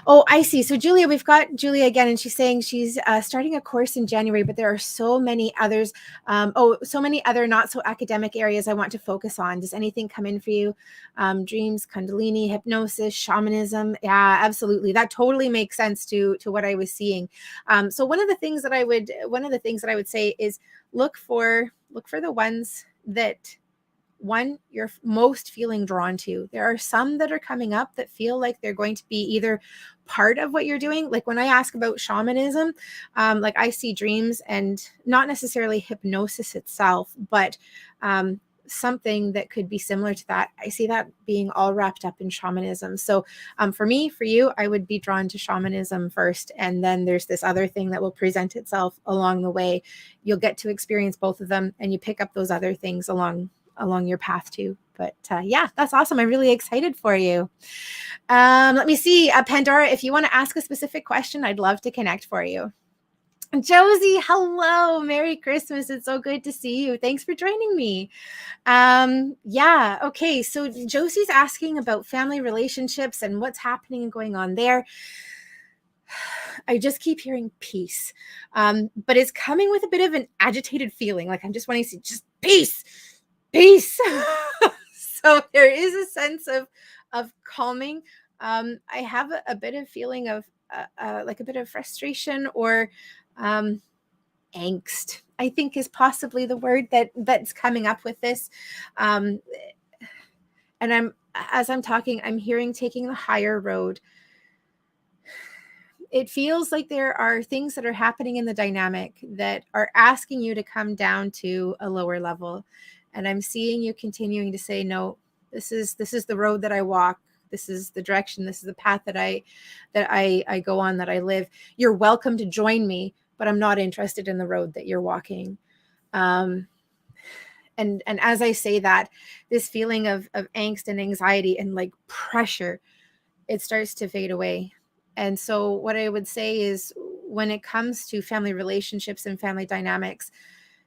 Oh, I see. So Julia, we've got Julia again, and she's saying she's starting a course in January, but there are so many others. So many other not so academic areas I want to focus on. Does anything come in for you? Dreams, Kundalini, hypnosis, shamanism. Yeah, absolutely. That totally makes sense to what I was seeing. So one of the things that I would say is look for the ones that you're most feeling drawn to. There are some that are coming up that feel like they're going to be either part of what you're doing. Like when I ask about shamanism, like I see dreams and not necessarily hypnosis itself, but something that could be similar to that. I see that being all wrapped up in shamanism. So for you, I would be drawn to shamanism first. And then there's this other thing that will present itself along the way. You'll get to experience both of them, and you pick up those other things along your path too. But yeah, that's awesome. I'm really excited for you. Let me see, Pandora, if you want to ask a specific question, I'd love to connect for you. Josie, hello, Merry Christmas. It's so good to see you. Thanks for joining me. Yeah, okay, so Josie's asking about family relationships and what's happening and going on there. I just keep hearing peace, but it's coming with a bit of an agitated feeling. Like I'm just wanting to see just peace. So there is a sense of calming. I have a bit of feeling of like a bit of frustration or angst, I think is possibly the word that's coming up with this. And as I'm talking, I'm hearing taking the higher road. It feels like there are things that are happening in the dynamic that are asking you to come down to a lower level. And I'm seeing you continuing to say, no, this is the road that I walk. this is the direction, this is the path that I go on, that I live. You're welcome to join me, but I'm not interested in the road that you're walking. And as I say that, this feeling of angst and anxiety and like pressure, it starts to fade away. And so what I would say is, when it comes to family relationships and family dynamics,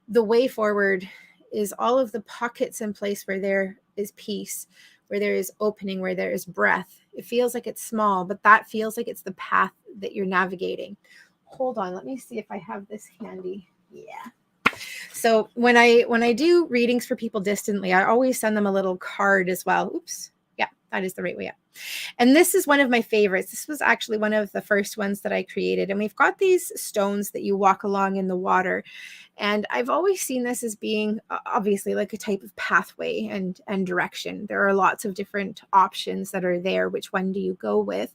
the way forward is all of the pockets in place where there is peace, where there is opening, where there is breath. It feels like it's small, but that feels like it's the path that you're navigating. Hold on, let me see if I have this handy. Yeah. So when I do readings for people distantly, I always send them a little card as well. Oops. Yeah, that is the right way up. And this is one of my favorites. This was actually one of the first ones that I created. And we've got these stones that you walk along in the water. And I've always seen this as being obviously like a type of pathway and direction. There are lots of different options that are there. Which one do you go with?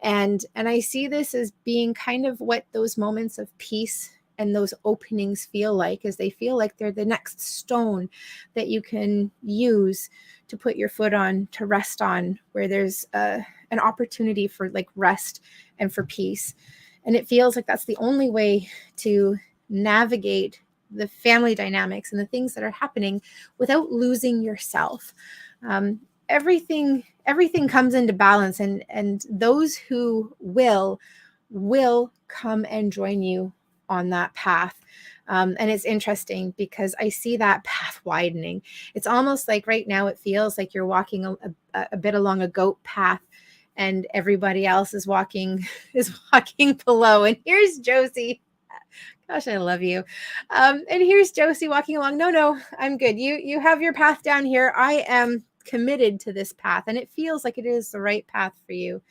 And I see this as being kind of what those moments of peace and those openings feel like, as they feel like they're the next stone that you can use to put your foot on, to rest on, where there's an opportunity for like rest and for peace. And it feels like that's the only way to navigate the family dynamics and the things that are happening without losing yourself. Everything comes into balance, and those who will come and join you on that path. And it's interesting because I see that path widening. It's almost like right now it feels like you're walking a bit along a goat path, and everybody else is walking below. And here's Josie. Gosh, I love you. And here's Josie walking along. No, I'm good. You have your path down here. I am committed to this path, and it feels like it is the right path for you.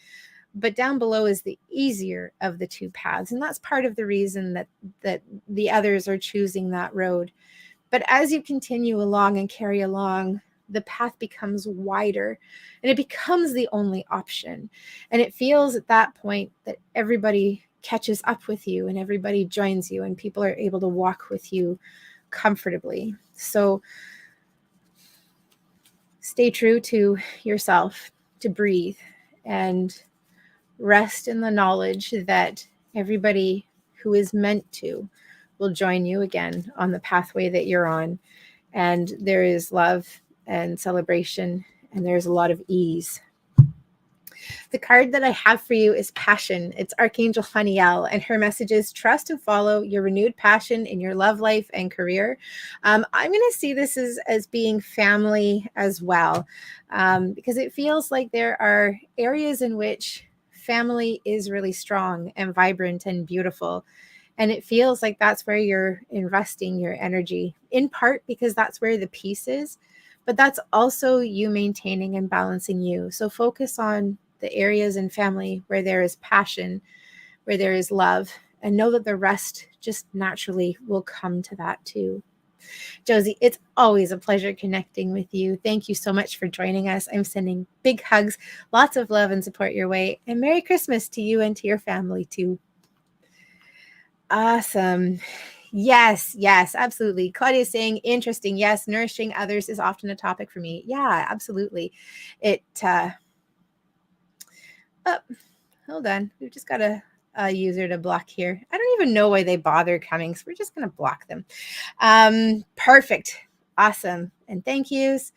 But down below is the easier of the two paths. And that's part of the reason that the others are choosing that road. But as you continue along and carry along, the path becomes wider, and it becomes the only option. And it feels at that point that everybody catches up with you and everybody joins you, and people are able to walk with you comfortably. So stay true to yourself, to breathe, and rest in the knowledge that everybody who is meant to will join you again on the pathway that you're on. And there is love and celebration, and there's a lot of ease. The card that I have for you is Passion. It's Archangel Haniel, and her message is trust and follow your renewed passion in your love life and career. I'm going to see this as being family as well, because it feels like there are areas in which family is really strong and vibrant and beautiful. And it feels like that's where you're investing your energy, in part because that's where the peace is, but that's also you maintaining and balancing you. So focus on the areas in family where there is passion, where there is love, and know that the rest just naturally will come to that too. Josie, it's always a pleasure connecting with you. Thank you so much for joining us. I'm sending big hugs, lots of love and support your way, and Merry Christmas to you and to your family too. Awesome. Yes, absolutely. Claudia is saying, interesting. Yes, nourishing others is often a topic for me. Yeah, absolutely. Hold on. We've just got a user to block here. I don't even know why they bother coming, so we're just going to block them. Perfect. Awesome. And thank yous.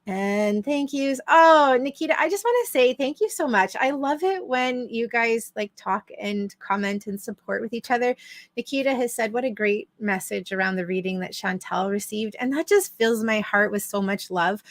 And thank yous. Oh, Nikita, I just want to say thank you so much. I love it when you guys like talk and comment and support with each other. Nikita has said what a great message around the reading that Chantel received. And that just fills my heart with so much love,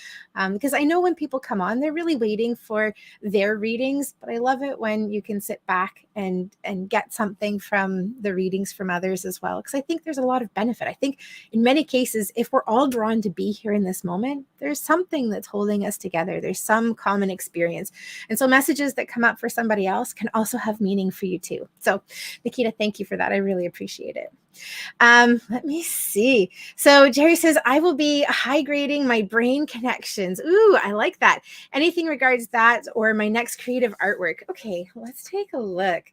because I know when people come on, they're really waiting for their readings. But I love it when you can sit back and get something from the readings from others as well, because I think there's a lot of benefit. I think in many cases, if we're all drawn to be here in this moment, there's something that's holding us together. There's some common experience. And so messages that come up for somebody else can also have meaning for you too. So Nikita, thank you for that. I really appreciate it. Let me see. So Jerry says, I will be high grading my brain connections. Ooh, I like that. Anything regards that or my next creative artwork. Okay, let's take a look.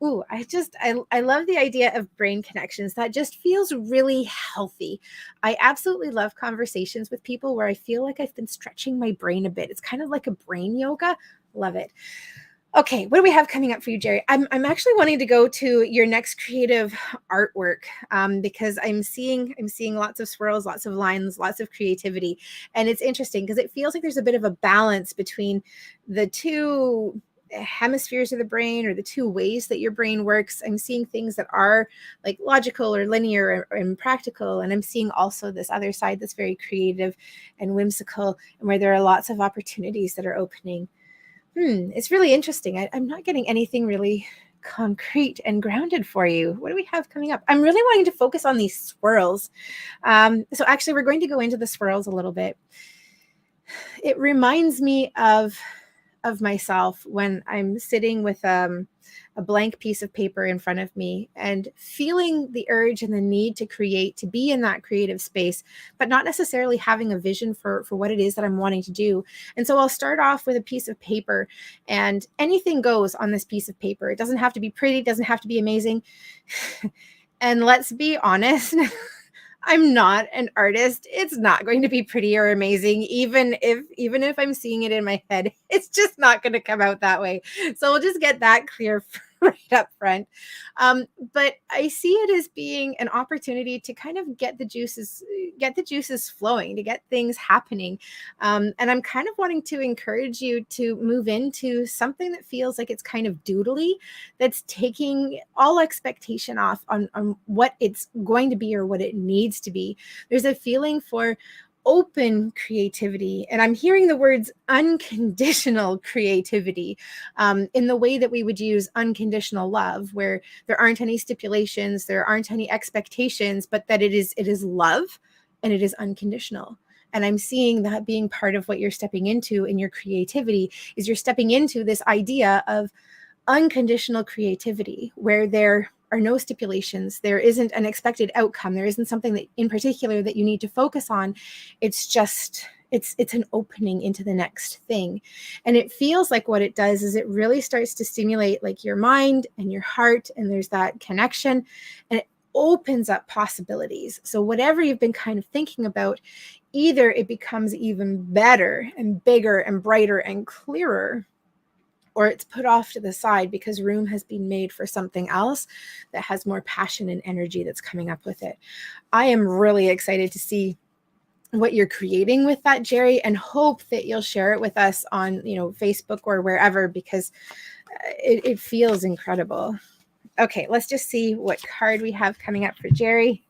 Ooh, I love the idea of brain connections. That just feels really healthy. I absolutely love conversations with people where I feel like I've been stretching my brain a bit. It's kind of like a brain yoga. Love it. Okay, what do we have coming up for you, Jerry? I'm actually wanting to go to your next creative artwork, because I'm seeing lots of swirls, lots of lines, lots of creativity, and it's interesting because it feels like there's a bit of a balance between the two hemispheres of the brain, or the two ways that your brain works. I'm seeing things that are like logical or linear and practical, and I'm seeing also this other side that's very creative and whimsical, and where there are lots of opportunities that are opening. It's really interesting. I'm not getting anything really concrete and grounded for you. What do we have coming up? I'm really wanting to focus on these swirls. So actually, we're going to go into the swirls a little bit. It reminds me of myself when I'm sitting with a blank piece of paper in front of me and feeling the urge and the need to create, to be in that creative space, but not necessarily having a vision for what it is that I'm wanting to do. And so I'll start off with a piece of paper, and anything goes on this piece of paper. It doesn't have to be pretty, it doesn't have to be amazing. And let's be honest, I'm not an artist. It's not going to be pretty or amazing, even if I'm seeing it in my head. It's just not going to come out that way. So we'll just get that clear right up front. But I see it as being an opportunity to kind of get the juices flowing, to get things happening. And I'm kind of wanting to encourage you to move into something that feels like it's kind of doodly, that's taking all expectation off on what it's going to be or what it needs to be. There's a feeling for open creativity, and I'm hearing the words unconditional creativity, in the way that we would use unconditional love, where there aren't any stipulations, there aren't any expectations, but that it is love, and it is unconditional. And I'm seeing that being part of what you're stepping into in your creativity, is you're stepping into this idea of unconditional creativity, where there are no stipulations, there isn't an expected outcome, there isn't something that in particular that you need to focus on. It's just it's an opening into the next thing. And it feels like what it does is it really starts to stimulate like your mind and your heart, and there's that connection, and it opens up possibilities. So whatever you've been kind of thinking about, either it becomes even better and bigger and brighter and clearer, or it's put off to the side because room has been made for something else that has more passion and energy that's coming up with it. I am really excited to see what you're creating with that, Jerry, and hope that you'll share it with us on, Facebook or wherever, because it feels incredible. Okay, let's just see what card we have coming up for Jerry.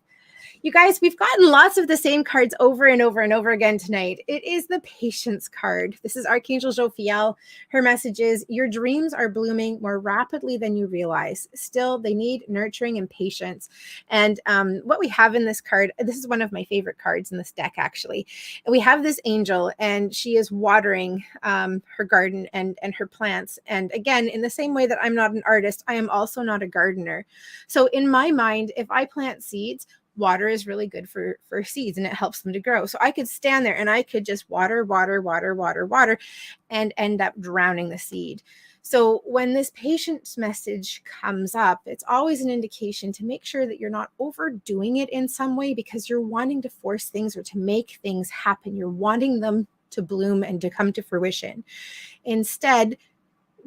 You guys, we've gotten lots of the same cards over and over and over again tonight. It is the Patience card. This is Archangel Jophiel. Her message is, your dreams are blooming more rapidly than you realize. Still, they need nurturing and patience. And what we have in this card, this is one of my favorite cards in this deck, actually. We have this angel, and she is watering her garden and her plants. And again, in the same way that I'm not an artist, I am also not a gardener. So in my mind, if I plant seeds, water is really good for seeds, and it helps them to grow. So I could stand there and I could just water, and end up drowning the seed. So when this patience message comes up, it's always an indication to make sure that you're not overdoing it in some way, because you're wanting to force things or to make things happen. You're wanting them to bloom and to come to fruition. Instead,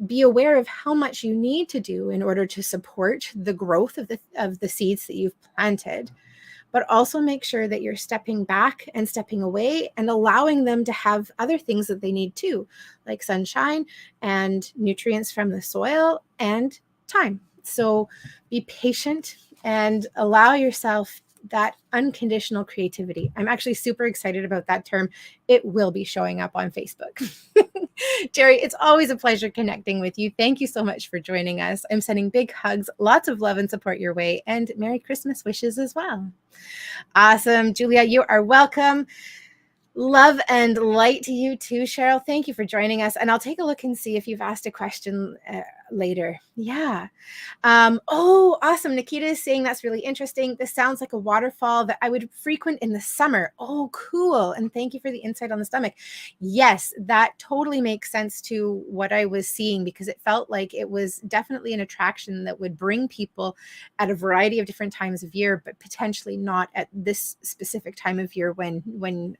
be aware of how much you need to do in order to support the growth of the seeds that you've planted, but also make sure that you're stepping back and stepping away and allowing them to have other things that they need too, like sunshine and nutrients from the soil and time. So be patient and allow yourself that unconditional creativity. I'm actually super excited about that term. It will be showing up on Facebook. Jerry, it's always a pleasure connecting with you. Thank you so much for joining us. I'm sending big hugs, lots of love and support your way, and Merry Christmas wishes as well. Awesome. Julia, you are welcome. Love and light to you too, Cheryl. Thank you for joining us. And I'll take a look and see if you've asked a question later. Yeah. Oh, awesome. Nikita is saying that's really interesting. This sounds like a waterfall that I would frequent in the summer. Oh, cool. And thank you for the insight on the stomach. Yes, that totally makes sense to what I was seeing, because it felt like it was definitely an attraction that would bring people at a variety of different times of year, but potentially not at this specific time of year when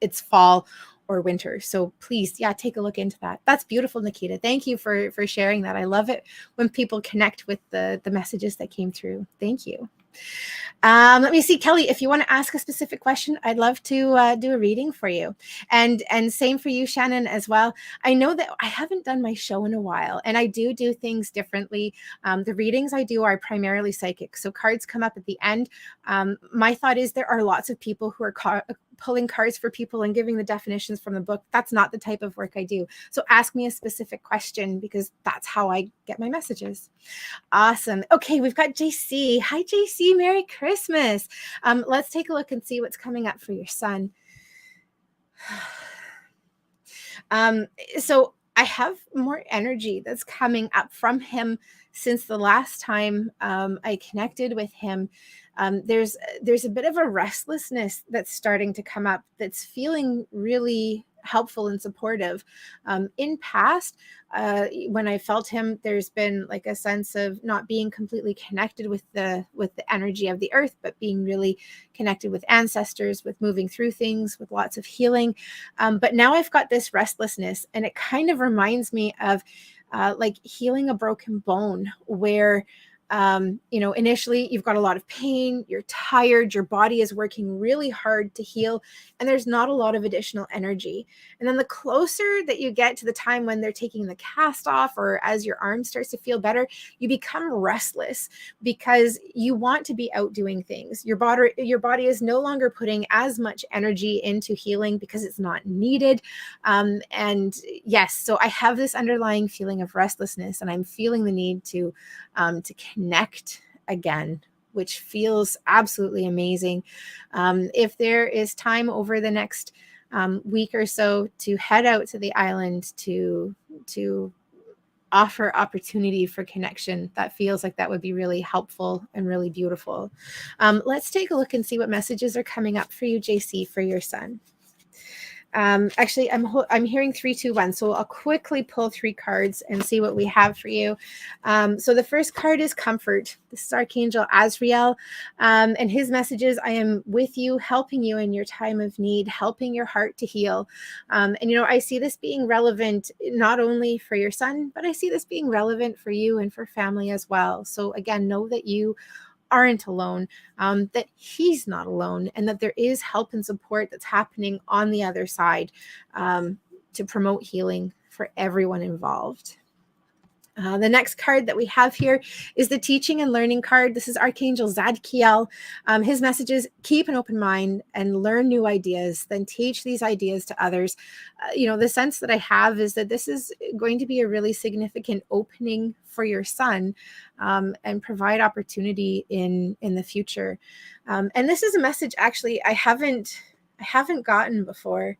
it's fall or winter. So please, yeah, take a look into that. That's beautiful, Nikita. Thank you for sharing that. I love it when people connect with the messages that came through. Thank you. Let me see, Kelly, if you want to ask a specific question, I'd love to do a reading for you. And same for you, Shannon, as well. I know that I haven't done my show in a while, and I do things differently. The readings I do are primarily psychic. So cards come up at the end. My thought is there are lots of people who are pulling cards for people and giving the definitions from the book. That's not the type of work I do. So ask me a specific question, because that's how I get my messages. Awesome. Okay, we've got JC. Hi, JC. Merry Christmas. Let's take a look and see what's coming up for your son. So I have more energy that's coming up from him since the last time I connected with him. There's a bit of a restlessness that's starting to come up that's feeling really helpful and supportive. In past, when I felt him, there's been like a sense of not being completely connected with the energy of the earth, but being really connected with ancestors, with moving through things, with lots of healing. But now I've got this restlessness, and it kind of reminds me of like healing a broken bone, where initially you've got a lot of pain, you're tired, your body is working really hard to heal, and there's not a lot of additional energy. And then the closer that you get to the time when they're taking the cast off, or as your arm starts to feel better, you become restless because you want to be out doing things. Your body is no longer putting as much energy into healing because it's not needed. And yes, so I have this underlying feeling of restlessness, and I'm feeling the need to connect again, which feels absolutely amazing. If there is time over the next week or so to head out to the island to offer opportunity for connection, that feels like that would be really helpful and really beautiful. Let's take a look and see what messages are coming up for you, JC, for your son. Actually, I'm hearing 3, 2, 1. So I'll quickly pull 3 cards and see what we have for you. So the first card is comfort. This is Archangel Azrael, and his messages: I am with you, helping you in your time of need, helping your heart to heal. And I see this being relevant not only for your son, but I see this being relevant for you and for family as well. So again, know that you aren't alone, that he's not alone, and that there is help and support that's happening on the other side to promote healing for everyone involved. The next card that we have here is the teaching and learning card. This is Archangel Zadkiel. His message is: keep an open mind and learn new ideas, then teach these ideas to others. The sense that I have is that this is going to be a really significant opening for your son, and provide opportunity in the future. And this is a message actually I haven't gotten before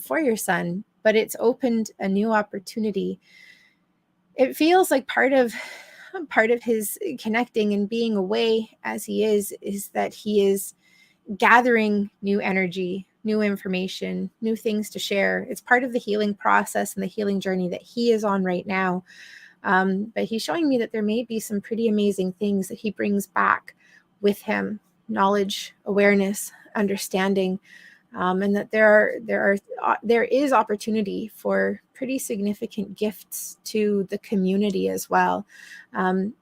for your son, but it's opened a new opportunity. It feels like part of his connecting and being away as he is that he is gathering new energy, new information, new things to share. It's part of the healing process and the healing journey that he is on right now. But he's showing me that there may be some pretty amazing things that he brings back with him: knowledge, awareness, understanding, and that there is opportunity for pretty significant gifts to the community as well.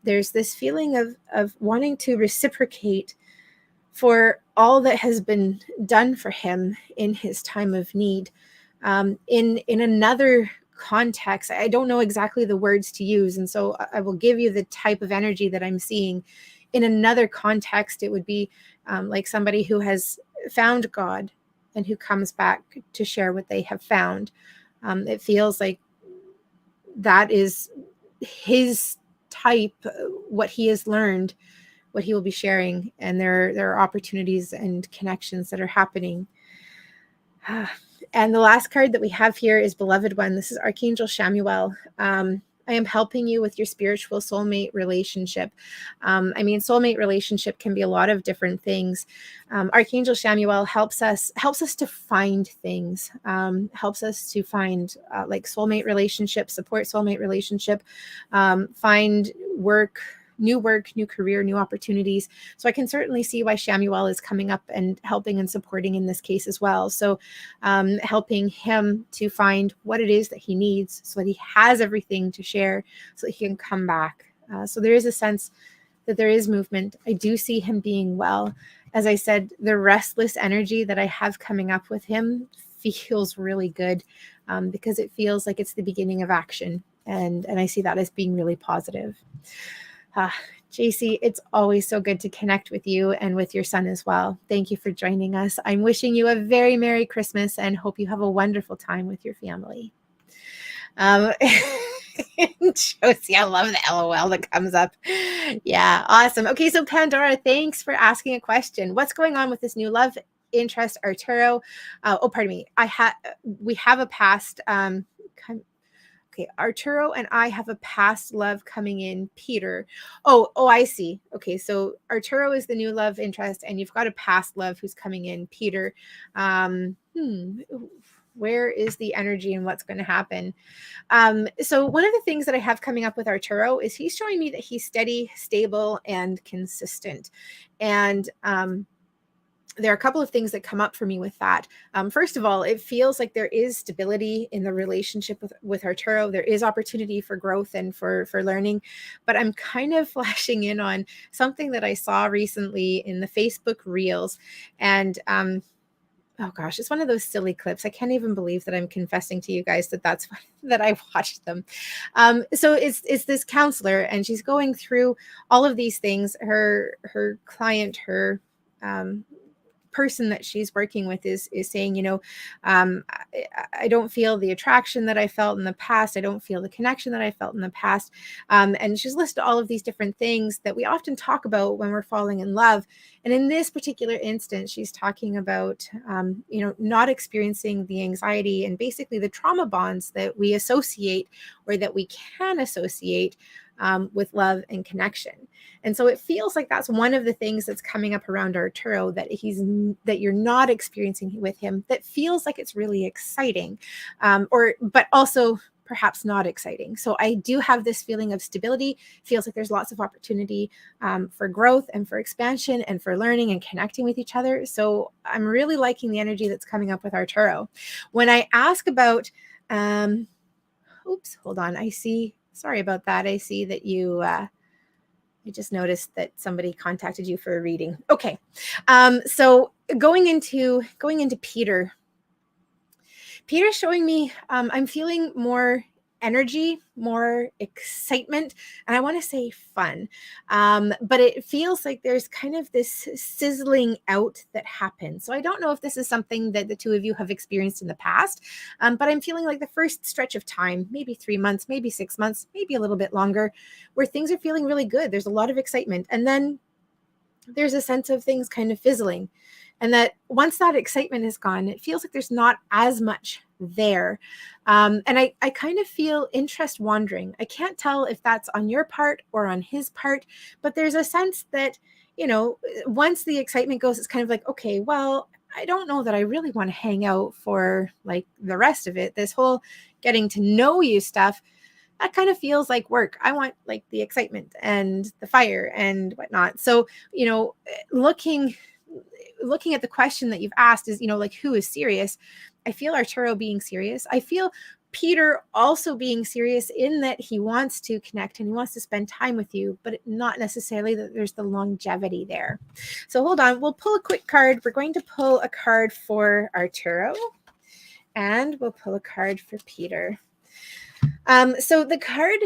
There's this feeling of wanting to reciprocate for all that has been done for him in his time of need. In another context, I don't know exactly the words to use, and so I will give you the type of energy that I'm seeing. In another context, it would be like somebody who has found God and who comes back to share what they have found. It feels like that is his type, what he has learned, what he will be sharing, and there are opportunities and connections that are happening. And the last card that we have here is Beloved One. This is Archangel Shamuel. I am helping you with your spiritual soulmate relationship. Soulmate relationship can be a lot of different things. Archangel Shamuel helps us to find things, helps us to find like soulmate relationship, support soulmate relationship, find work new work, new career, new opportunities. So I can certainly see why Shamuel is coming up and helping and supporting in this case as well. So helping him to find what it is that he needs so that he has everything to share so that he can come back. So there is a sense that there is movement. I do see him being well. As I said, the restless energy that I have coming up with him feels really good because it feels like it's the beginning of action. And I see that as being really positive. JC, it's always so good to connect with you and with your son as well. Thank you for joining us. I'm wishing you a very Merry Christmas and hope you have a wonderful time with your family. Josie, I love the LOL that comes up. Yeah, awesome. Okay, so Pandora, thanks for asking a question. What's going on with this new love interest, Arturo? Pardon me. We have a past. Okay, Arturo and I have a past love coming in, Peter. Oh, I see. Okay, so Arturo is the new love interest, and you've got a past love who's coming in, Peter. Where is the energy and what's going to happen? So one of the things that I have coming up with Arturo is he's showing me that he's steady, stable, and consistent. And there are a couple of things that come up for me with that. First of all, it feels like there is stability in the relationship with Arturo. There is opportunity for growth and for learning, but I'm kind of flashing in on something that I saw recently in the Facebook Reels. And oh gosh, it's one of those silly clips. I can't even believe that I'm confessing to you guys that I watched them. So it's this counselor, and she's going through all of these things. Her client, her person that she's working with is saying, I don't feel the attraction that I felt in the past. I don't feel the connection that I felt in the past. And she's listed all of these different things that we often talk about when we're falling in love. And in this particular instance, she's talking about, not experiencing the anxiety and basically the trauma bonds that we associate or that we can associate with love and connection. And so it feels like that's one of the things that's coming up around Arturo that you're not experiencing with him, that feels like it's really exciting, but also perhaps not exciting. So I do have this feeling of stability. Feels like there's lots of opportunity for growth and for expansion and for learning and connecting with each other. So I'm really liking the energy that's coming up with Arturo. When I ask about, hold on, sorry about that. I see that you, I just noticed that somebody contacted you for a reading. Okay. So going into Peter's showing me, I'm feeling more energy, more excitement, and I want to say fun. But it feels like there's kind of this sizzling out that happens. So I don't know if this is something that the two of you have experienced in the past, but I'm feeling like the first stretch of time, maybe 3 months, maybe 6 months, maybe a little bit longer, where things are feeling really good. There's a lot of excitement. And then there's a sense of things kind of fizzling. And that once that excitement is gone, it feels like there's not as much there. And I kind of feel interest wandering. I can't tell if that's on your part or on his part, but there's a sense that, once the excitement goes, it's kind of like, okay, well, I don't know that I really want to hang out for like the rest of it. This whole getting to know you stuff, that kind of feels like work. I want like the excitement and the fire and whatnot. So, looking at the question that you've asked is, like, who is serious? I feel Arturo being serious. I feel Peter also being serious in that he wants to connect and he wants to spend time with you, but not necessarily that there's the longevity there. So hold on, we'll pull a quick card. We're going to pull a card for Arturo and we'll pull a card for Peter. So the card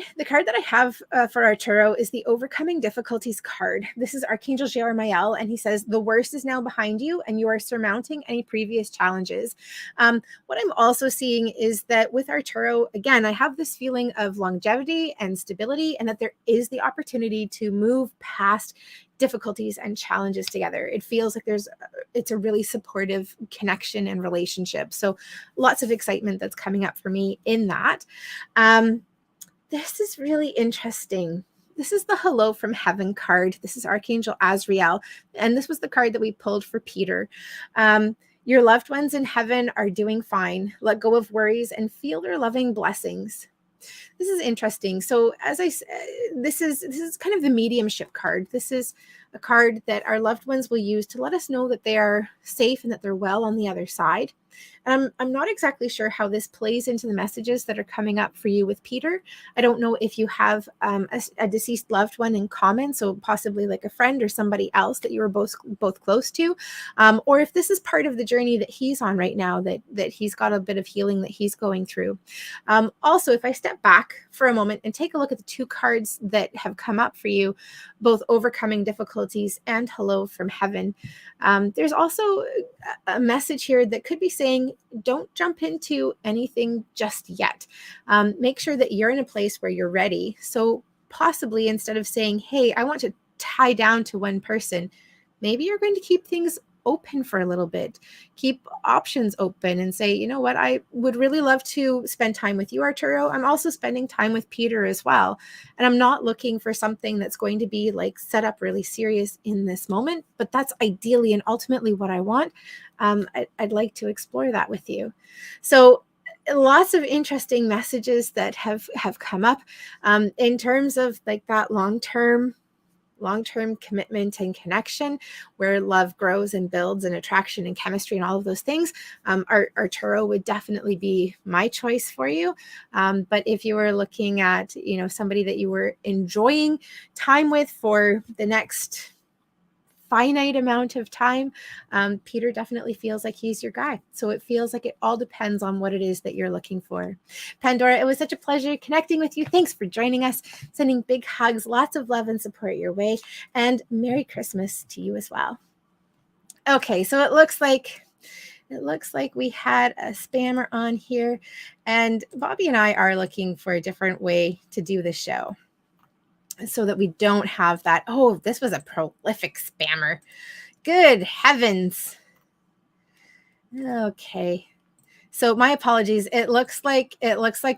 that I have for Arturo is the Overcoming Difficulties card. This is Archangel Jeremiel, and he says, the worst is now behind you, and you are surmounting any previous challenges. What I'm also seeing is that with Arturo, again, I have this feeling of longevity and stability, and that there is the opportunity to move past difficulties and challenges together. It feels like it's a really supportive connection and relationship. So lots of excitement that's coming up for me in that. This is really interesting. This is the Hello from Heaven card. This is Archangel Azrael. And this was the card that we pulled for Peter. Your loved ones in heaven are doing fine. Let go of worries and feel their loving blessings. this is interesting. So as I said, this is kind of the mediumship card. This is a card that our loved ones will use to let us know that they are safe and that they're well on the other side. And I'm not exactly sure how this plays into the messages that are coming up for you with Peter. I don't know if you have a deceased loved one in common, so possibly like a friend or somebody else that you were both close to, or if this is part of the journey that he's on right now, that he's got a bit of healing that he's going through. Also, if I step back for a moment and take a look at the two cards that have come up for you, both overcoming difficulties and hello from heaven, there's also a message here that could be saying, don't jump into anything just yet. Make sure that you're in a place where you're ready. So possibly instead of saying, hey, I want to tie down to one person, maybe you're going to keep things open for a little bit, keep options open and say, you know what, I would really love to spend time with you, Arturo. I'm also spending time with Peter as well. And I'm not looking for something that's going to be like set up really serious in this moment, but that's ideally and ultimately what I want. I'd like to explore that with you. So lots of interesting messages that have come up in terms of like that long-term commitment and connection where love grows and builds and attraction and chemistry and all of those things. Arturo would definitely be my choice for you. But if you were looking at, somebody that you were enjoying time with for the next finite amount of time, Peter definitely feels like he's your guy. So it feels like it all depends on what it is that you're looking for. Pandora, it was such a pleasure connecting with you. Thanks for joining us. Sending big hugs, lots of love and support your way, and Merry Christmas to you as well. Okay, so it looks like we had a spammer on here, and Bobbi and I are looking for a different way to do the show, so that we don't have that, oh, this was a prolific spammer. Good heavens. Okay. So my apologies. It looks like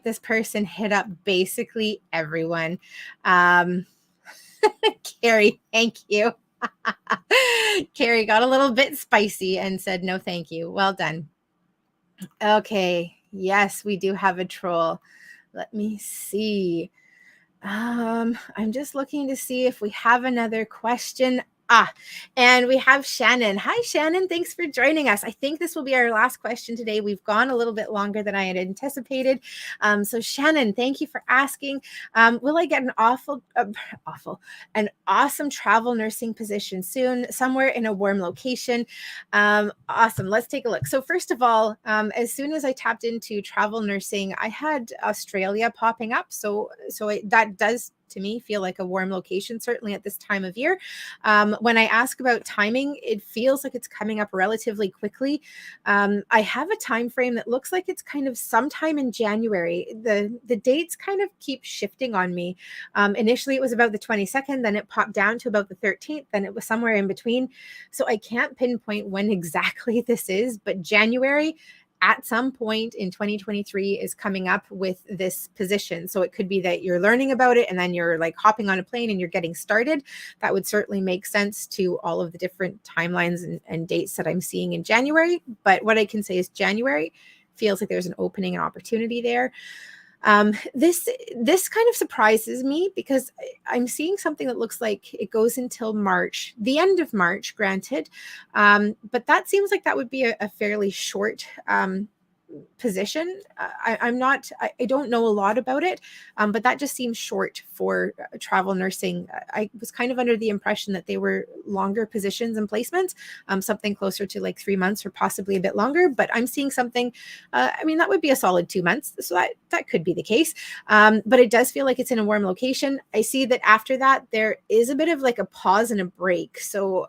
this person hit up basically everyone. Carrie, thank you. Carrie got a little bit spicy and said, no, thank you. Well done. Okay. Yes, we do have a troll. Let me see. I'm just looking to see if we have another question. And we have Shannon. Hi, Shannon. Thanks for joining us. I think this will be our last question today. We've gone a little bit longer than I had anticipated. So Shannon, thank you for asking. Will I get an an awesome travel nursing position soon, somewhere in a warm location? Awesome. Let's take a look. So first of all, as soon as I tapped into travel nursing, I had Australia popping up. So that does to me feel like a warm location, certainly at this time of year. When I ask about timing, it feels like it's coming up relatively quickly. I have a time frame that looks like it's kind of sometime in January. The dates kind of keep shifting on me. Initially, it was about the 22nd, then it popped down to about the 13th, then it was somewhere in between. So I can't pinpoint when exactly this is, but January at some point in 2023 is coming up with this position. So it could be that you're learning about it and then you're like hopping on a plane and you're getting started. That would certainly make sense to all of the different timelines and dates that I'm seeing in January. But what I can say is January feels like there's an opening and opportunity there. This kind of surprises me because I'm seeing something that looks like it goes until March, the end of March, granted. But that seems like that would be a fairly short position. I don't know a lot about it, but that just seems short for travel nursing. I was kind of under the impression that they were longer positions and placements, something closer to like 3 months or possibly a bit longer, but I'm seeing something, that would be a solid 2 months. So that could be the case. But it does feel like it's in a warm location. I see that after that, there is a bit of like a pause and a break. So,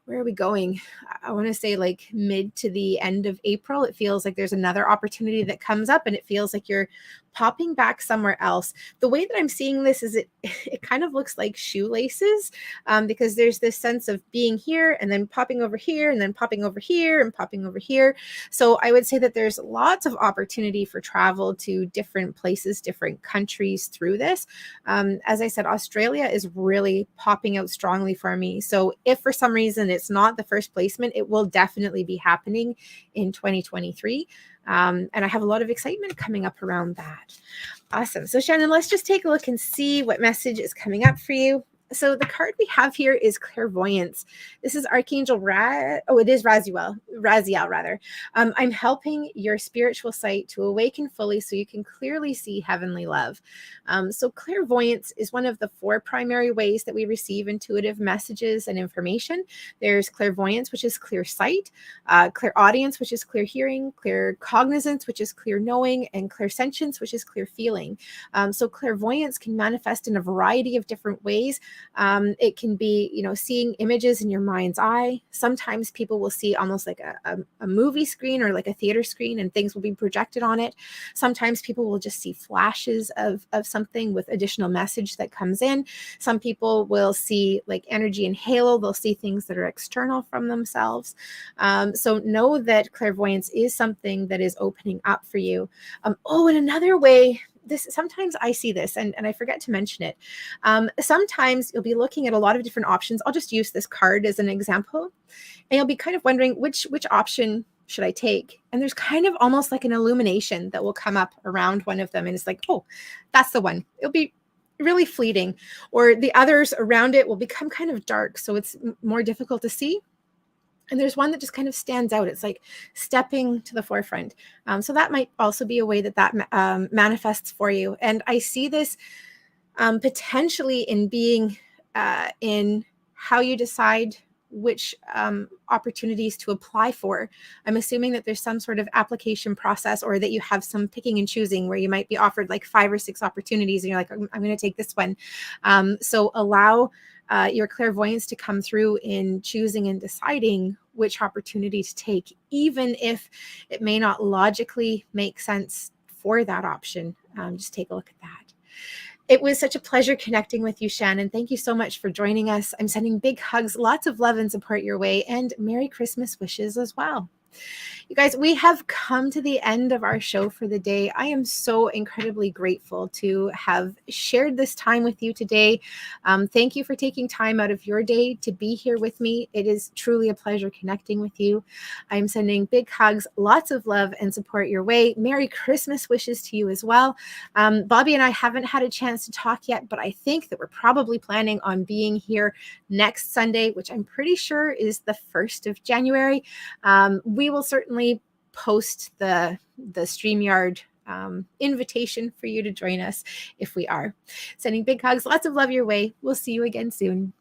where are we going? I want to say like mid to the end of April. It feels like there's another opportunity that comes up and it feels like you're popping back somewhere else. The way that I'm seeing this is it kind of looks like shoelaces, because there's this sense of being here and then popping over here and then popping over here and popping over here. So I would say that there's lots of opportunity for travel to different places, different countries through this. As I said, Australia is really popping out strongly for me. So if for some reason it's not the first placement, it will definitely be happening in 2023. And I have a lot of excitement coming up around that. Awesome. So Shannon, let's just take a look and see what message is coming up for you. So the card we have here is clairvoyance. This is Archangel it is Raziel rather. I'm helping your spiritual sight to awaken fully so you can clearly see heavenly love. So clairvoyance is one of the 4 primary ways that we receive intuitive messages and information. There's clairvoyance, which is clear sight, clairaudience, which is clear hearing, clear cognizance, which is clear knowing, and clairsentience, which is clear feeling. So clairvoyance can manifest in a variety of different ways. It can be, seeing images in your mind's eye. Sometimes people will see almost like a movie screen or like a theater screen, and things will be projected on it. Sometimes people will just see flashes of something with additional message that comes in. Some people will see like energy and halo. They'll see things that are external from themselves. So know that clairvoyance is something that is opening up for you. And another way, sometimes I see this and I forget to mention it. Sometimes you'll be looking at a lot of different options. I'll just use this card as an example, and you'll be kind of wondering which option should I take? And there's kind of almost like an illumination that will come up around one of them, and it's like, oh, that's the one. It'll be really fleeting, or the others around it will become kind of dark, so it's more difficult to see. And there's one that just kind of stands out. It's like stepping to the forefront. So that might also be a way that manifests for you. And I see this potentially in being in how you decide which opportunities to apply for. I'm assuming that there's some sort of application process, or that you have some picking and choosing where you might be offered like 5 or 6 opportunities and you're like, I'm going to take this one. So allow your clairvoyance to come through in choosing and deciding which opportunity to take, even if it may not logically make sense for that option. Just take a look at that. It was such a pleasure connecting with you, Shannon. Thank you so much for joining us. I'm sending big hugs, lots of love and support your way, and Merry Christmas wishes as well. You guys, we have come to the end of our show for the day. I am so incredibly grateful to have shared this time with you today. Thank you for taking time out of your day to be here with me. It is truly a pleasure connecting with you. I'm sending big hugs, lots of love and support your way. Merry Christmas wishes to you as well. Bobbi and I haven't had a chance to talk yet, but I think that we're probably planning on being here next Sunday, which I'm pretty sure is the 1st of January. We will certainly post the StreamYard invitation for you to join us if we are. Sending big hugs, lots of love your way. We'll see you again soon.